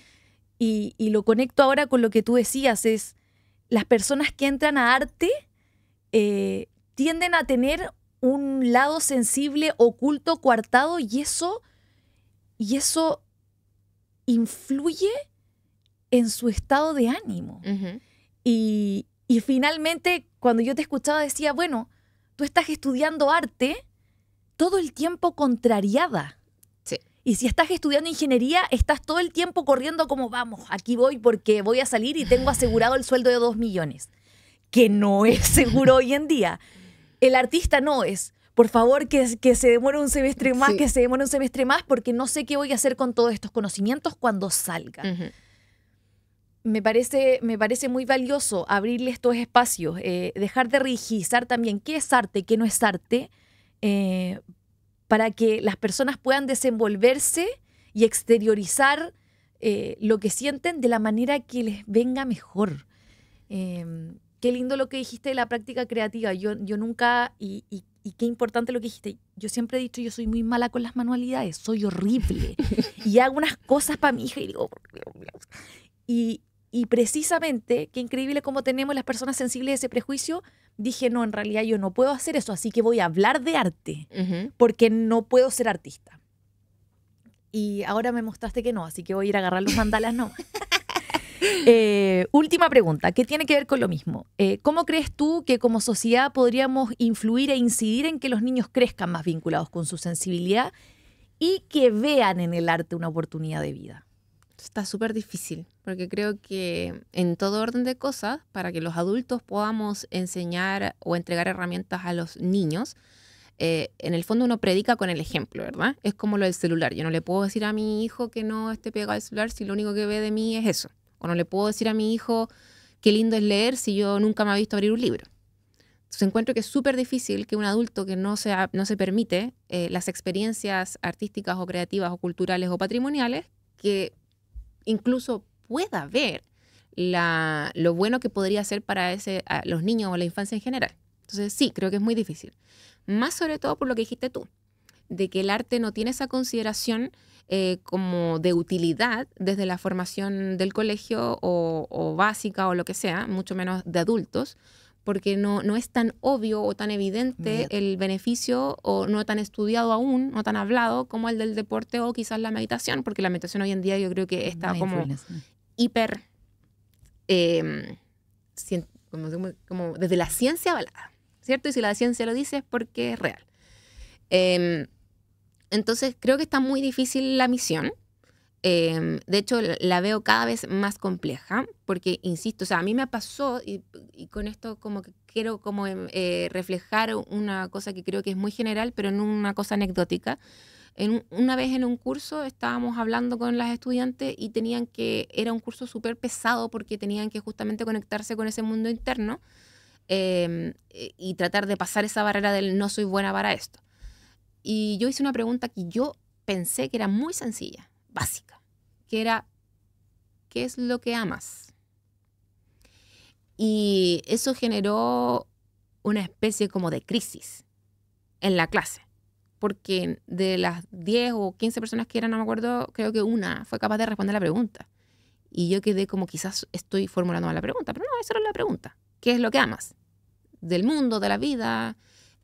S1: Y lo conecto ahora con lo que tú decías, es las personas que entran a arte tienden a tener un lado sensible, oculto, coartado, y eso influye en su estado de ánimo. Y finalmente, cuando yo te escuchaba, decía, bueno, tú estás estudiando arte todo el tiempo contrariada.
S2: Sí.
S1: Y si estás estudiando ingeniería, estás todo el tiempo corriendo como, vamos, aquí voy porque voy a salir y tengo asegurado el sueldo de 2 millones. Que no es seguro hoy en día. El artista no es, por favor, que se demore un semestre más, que se demore un semestre más, porque no sé qué voy a hacer con todos estos conocimientos cuando salga. Me parece muy valioso abrirle estos espacios, dejar de rigidizar también qué es arte, qué no es arte, para que las personas puedan desenvolverse y exteriorizar lo que sienten de la manera que les venga mejor. Qué lindo lo que dijiste de la práctica creativa. Yo nunca, y qué importante lo que dijiste, yo siempre he dicho, yo soy muy mala con las manualidades, soy horrible. Y hago unas cosas para mi hija y digo, y precisamente, qué increíble cómo tenemos las personas sensibles de ese prejuicio, dije, no, en realidad yo no puedo hacer eso, así que voy a hablar de arte, porque no puedo ser artista. Y ahora me mostraste que no, así que voy a ir a agarrar los mandalas, no. Última pregunta, que tiene que ver con lo mismo. ¿Cómo crees tú que como sociedad podríamos influir e incidir en que los niños crezcan más vinculados con su sensibilidad y que vean en el arte una oportunidad de vida?
S2: Está súper difícil, porque creo que en todo orden de cosas, para que los adultos podamos enseñar o entregar herramientas a los niños, en el fondo uno predica con el ejemplo, ¿verdad? Es como lo del celular. Yo no le puedo decir a mi hijo que no esté pegado al celular si lo único que ve de mí es eso. O no le puedo decir a mi hijo qué lindo es leer si yo nunca me he visto abrir un libro. Entonces encuentro que es súper difícil que un adulto que no se permite las experiencias artísticas o creativas o culturales o patrimoniales, que incluso pueda ver lo bueno que podría ser para a los niños o la infancia en general. Entonces sí, creo que es muy difícil. Más sobre todo por lo que dijiste tú, de que el arte no tiene esa consideración como de utilidad desde la formación del colegio o básica o lo que sea, mucho menos de adultos, porque no es tan obvio o tan evidente el beneficio o no tan estudiado aún, no tan hablado como el del deporte o quizás la meditación, porque la meditación hoy en día yo creo que está como hiper, como desde la ciencia avalada, ¿cierto? Y si la ciencia lo dice es porque es real. Entonces creo que está muy difícil la misión. De hecho, la veo cada vez más compleja porque, insisto, o sea, a mí me pasó y con esto como que quiero como reflejar una cosa que creo que es muy general, pero no una cosa anecdótica. Una vez en un curso estábamos hablando con las estudiantes y era un curso súper pesado porque tenían que justamente conectarse con ese mundo interno y tratar de pasar esa barrera del no soy buena para esto. Y yo hice una pregunta que yo pensé que era muy sencilla, básica, que era, ¿qué es lo que amas? Y eso generó una especie como de crisis en la clase, porque de las 10 o 15 personas que eran, no me acuerdo, creo que una fue capaz de responder la pregunta. Y yo quedé como quizás estoy formulando mal la pregunta, pero no, esa era la pregunta. ¿Qué es lo que amas? Del mundo, de la vida,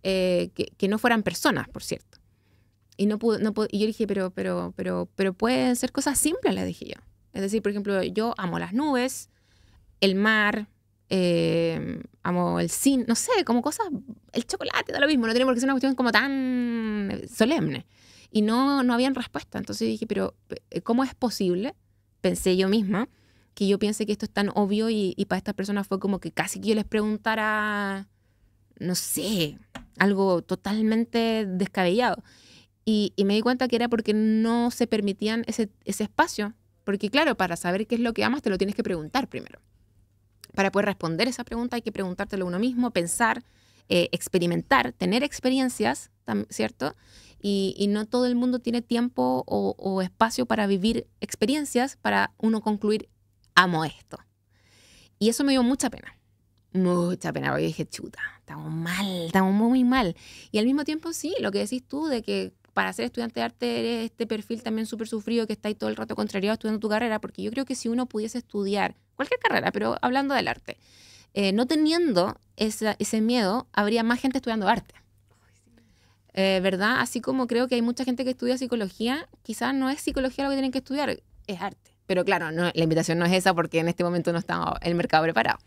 S2: que no fueran personas, por cierto. Y y yo dije, pero pueden ser cosas simples, le dije yo. Es decir, por ejemplo, yo amo las nubes, el mar, amo el cine, no sé, como cosas, el chocolate, da lo mismo, no tiene por qué ser una cuestión como tan solemne. Y no habían respuesta. Entonces dije, pero ¿cómo es posible? Pensé yo misma, que yo piense que esto es tan obvio y para estas personas fue como que casi que yo les preguntara, no sé, algo totalmente descabellado. Y me di cuenta que era porque no se permitían ese espacio. Porque claro, para saber qué es lo que amas te lo tienes que preguntar primero. Para poder responder esa pregunta hay que preguntártelo uno mismo, pensar, experimentar, tener experiencias, ¿cierto? Y no todo el mundo tiene tiempo o espacio para vivir experiencias para uno concluir, amo esto. Y eso me dio mucha pena. Mucha pena, porque dije, chuta, estamos mal, estamos muy mal. Y al mismo tiempo, sí, lo que decís tú de que para ser estudiante de arte eres este perfil también súper sufrido que está ahí todo el rato contrariado estudiando tu carrera, porque yo creo que si uno pudiese estudiar cualquier carrera, pero hablando del arte, no teniendo ese miedo, habría más gente estudiando arte. ¿Verdad? Así como creo que hay mucha gente que estudia psicología, quizás no es psicología lo que tienen que estudiar, es arte. Pero claro, la invitación no es esa porque en este momento no está el mercado preparado.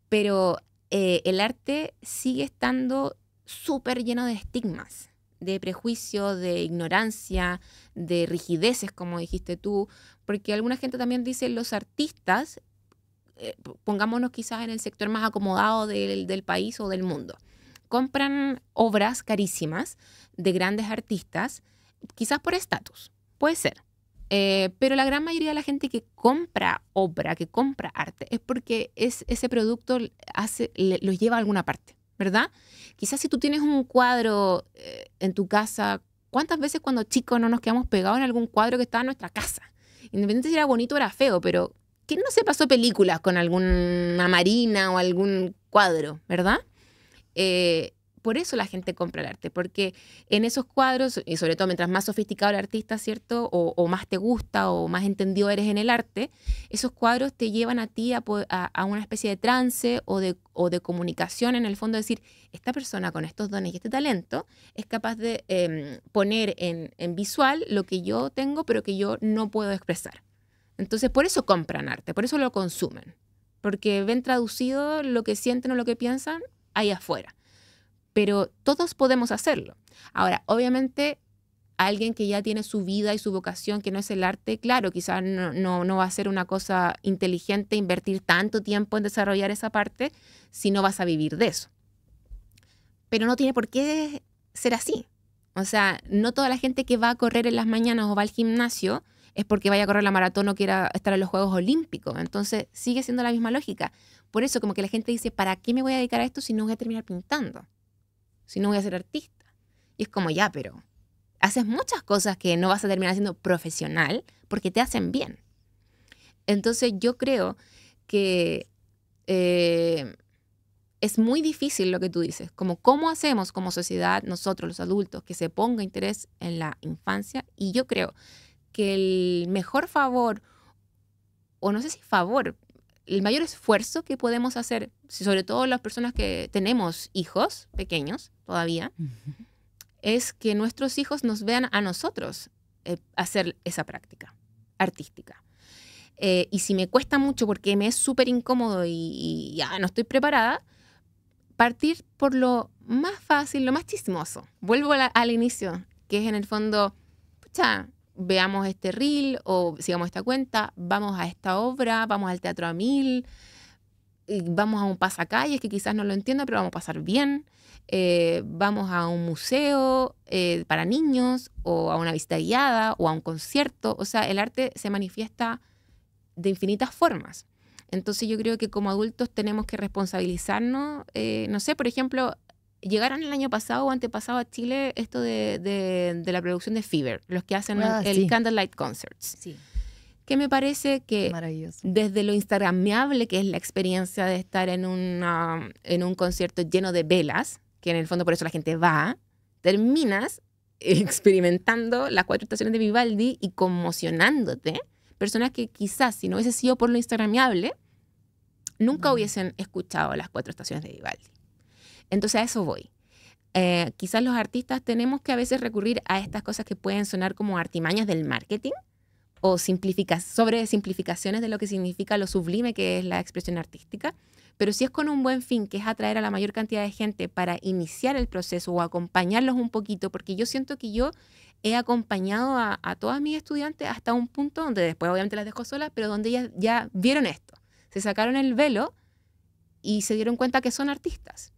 S2: Pero el arte sigue estando súper lleno de estigmas, de prejuicio, de ignorancia, de rigideces, como dijiste tú, porque alguna gente también dice los artistas, pongámonos quizás en el sector más acomodado del país o del mundo, compran obras carísimas de grandes artistas, quizás por estatus, puede ser. Pero la gran mayoría de la gente que compra obra, que compra arte, es porque ese producto los lleva a alguna parte, ¿verdad? Quizás si tú tienes un cuadro en tu casa, ¿cuántas veces cuando chicos no nos quedamos pegados en algún cuadro que estaba en nuestra casa? Independientemente si era bonito o era feo, pero ¿quién no se pasó películas con alguna marina o algún cuadro, verdad? Por eso la gente compra el arte, porque en esos cuadros, y sobre todo mientras más sofisticado el artista, ¿cierto? O más te gusta o más entendido eres en el arte, esos cuadros te llevan a ti a una especie de trance o de comunicación, en el fondo, decir, esta persona con estos dones y este talento es capaz de poner en visual lo que yo tengo, pero que yo no puedo expresar. Entonces, por eso compran arte, por eso lo consumen, porque ven traducido lo que sienten o lo que piensan ahí afuera. Pero todos podemos hacerlo. Ahora, obviamente, alguien que ya tiene su vida y su vocación, que no es el arte, claro, quizás no va a ser una cosa inteligente invertir tanto tiempo en desarrollar esa parte si no vas a vivir de eso. Pero no tiene por qué ser así. O sea, no toda la gente que va a correr en las mañanas o va al gimnasio es porque vaya a correr la maratón o quiera estar en los Juegos Olímpicos. Entonces, sigue siendo la misma lógica. Por eso, como que la gente dice, ¿para qué me voy a dedicar a esto si no voy a terminar pintando? Si no voy a ser artista. Y es como, ya, pero haces muchas cosas que no vas a terminar siendo profesional porque te hacen bien. Entonces yo creo que es muy difícil lo que tú dices, como cómo hacemos como sociedad, nosotros los adultos, que se ponga interés en la infancia. Y yo creo que el mejor favor, o no sé si favor, el mayor esfuerzo que podemos hacer, sobre todo las personas que tenemos hijos pequeños todavía, es que nuestros hijos nos vean a nosotros hacer esa práctica artística. Y si me cuesta mucho porque me es súper incómodo y ya no estoy preparada, partir por lo más fácil, lo más chismoso. Vuelvo al inicio, que es en el fondo, pucha, veamos este reel o sigamos esta cuenta, vamos a esta obra, vamos al Teatro a Mil, vamos a un pasacalles que quizás no lo entienda, pero vamos a pasar bien. Vamos a un museo para niños o a una visita guiada o a un concierto. O sea, el arte se manifiesta de infinitas formas. Entonces yo creo que como adultos tenemos que responsabilizarnos. No sé, por ejemplo, llegaron el año pasado o antepasado a Chile esto de la producción de Fever, los que hacen el Candlelight Concerts.
S1: Sí.
S2: Que me parece que
S1: Maravilloso.
S2: desde lo instagrameable que es la experiencia de estar en un concierto lleno de velas, que en el fondo por eso la gente va, terminas experimentando las 4 estaciones de Vivaldi y conmocionándote. Personas que quizás si no hubiese sido por lo instagrameable, nunca hubiesen escuchado las 4 estaciones de Vivaldi. Entonces a eso voy. Quizás los artistas tenemos que a veces recurrir a estas cosas que pueden sonar como artimañas del marketing o sobresimplificaciones de lo que significa lo sublime que es la expresión artística, pero si es con un buen fin, que es atraer a la mayor cantidad de gente para iniciar el proceso o acompañarlos un poquito, porque yo siento que yo he acompañado a todas mis estudiantes hasta un punto donde después obviamente las dejo solas, pero donde ellas ya vieron esto, se sacaron el velo y se dieron cuenta que son artistas.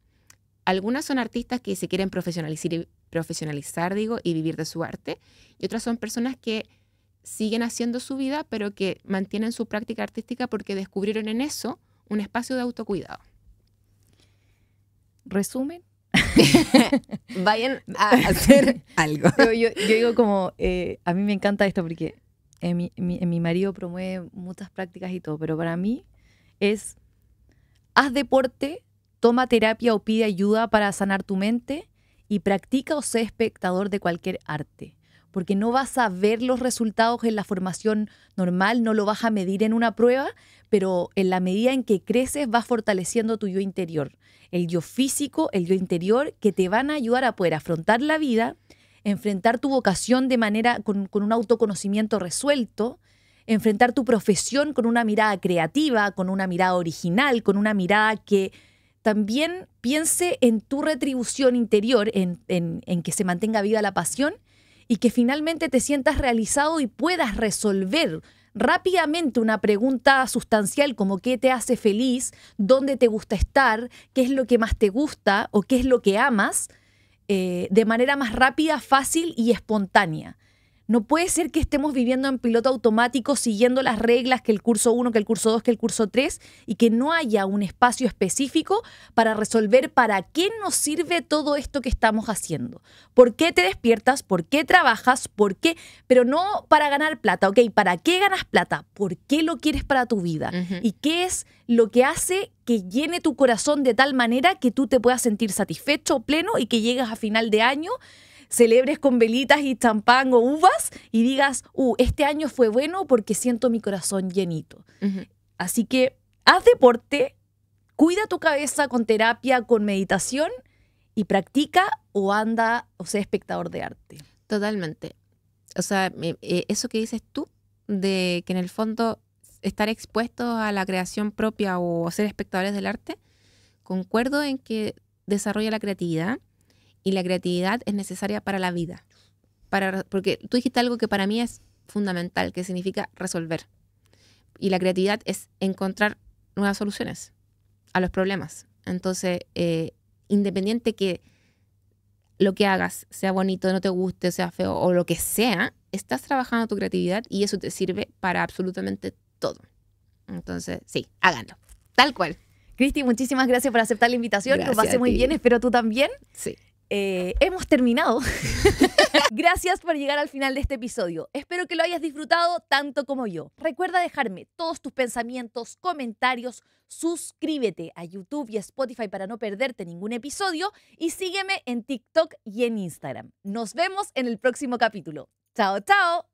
S2: Algunas son artistas que se quieren profesionalizar, y vivir de su arte, y otras son personas que siguen haciendo su vida, pero que mantienen su práctica artística porque descubrieron en eso un espacio de autocuidado.
S1: ¿Resumen?
S2: Vayan a hacer algo.
S1: Yo digo como, a mí me encanta esto porque mi marido promueve muchas prácticas y todo, pero para mí es, haz deporte, toma terapia o pide ayuda para sanar tu mente y practica o sé espectador de cualquier arte. Porque no vas a ver los resultados en la formación normal, no lo vas a medir en una prueba, pero en la medida en que creces vas fortaleciendo tu yo interior. El yo físico, el yo interior, que te van a ayudar a poder afrontar la vida, enfrentar tu vocación de manera con un autoconocimiento resuelto, enfrentar tu profesión con una mirada creativa, con una mirada original, con una mirada que también piense en tu retribución interior, en que se mantenga viva la pasión, y que finalmente te sientas realizado y puedas resolver rápidamente una pregunta sustancial como qué te hace feliz, dónde te gusta estar, qué es lo que más te gusta o qué es lo que amas, de manera más rápida, fácil y espontánea. No puede ser que estemos viviendo en piloto automático siguiendo las reglas que el curso 1, que el curso 2, que el curso 3 y que no haya un espacio específico para resolver para qué nos sirve todo esto que estamos haciendo. ¿Por qué te despiertas? ¿Por qué trabajas? ¿Por qué? Pero no para ganar plata, ¿ok? ¿Para qué ganas plata? ¿Por qué lo quieres para tu vida? ¿Y qué es lo que hace que llene tu corazón de tal manera que tú te puedas sentir satisfecho, pleno y que llegas a final de año, celebres con velitas y champán o uvas y digas, este año fue bueno porque siento mi corazón llenito. Así que haz deporte, cuida tu cabeza con terapia, con meditación y practica o anda o sea espectador de arte.
S2: Totalmente. O sea, eso que dices tú, de que en el fondo estar expuestos a la creación propia o ser espectadores del arte, concuerdo en que desarrolla la creatividad. Y la creatividad es necesaria para la vida. Porque tú dijiste algo que para mí es fundamental, que significa resolver. Y la creatividad es encontrar nuevas soluciones a los problemas. Entonces, independiente que lo que hagas sea bonito, no te guste, sea feo o lo que sea, estás trabajando tu creatividad y eso te sirve para absolutamente todo. Entonces, sí, háganlo. Tal cual.
S1: Cristi, muchísimas gracias por aceptar la invitación.
S2: Gracias
S1: Lo pasé muy bien, espero tú también.
S2: Sí.
S1: Hemos terminado Gracias por llegar al final de este episodio. Espero que lo hayas disfrutado tanto como yo. Recuerda dejarme todos tus pensamientos, comentarios, suscríbete a YouTube y Spotify para no perderte ningún episodio y sígueme en TikTok y en Instagram. Nos vemos en el próximo capítulo. ¡Chao, chao!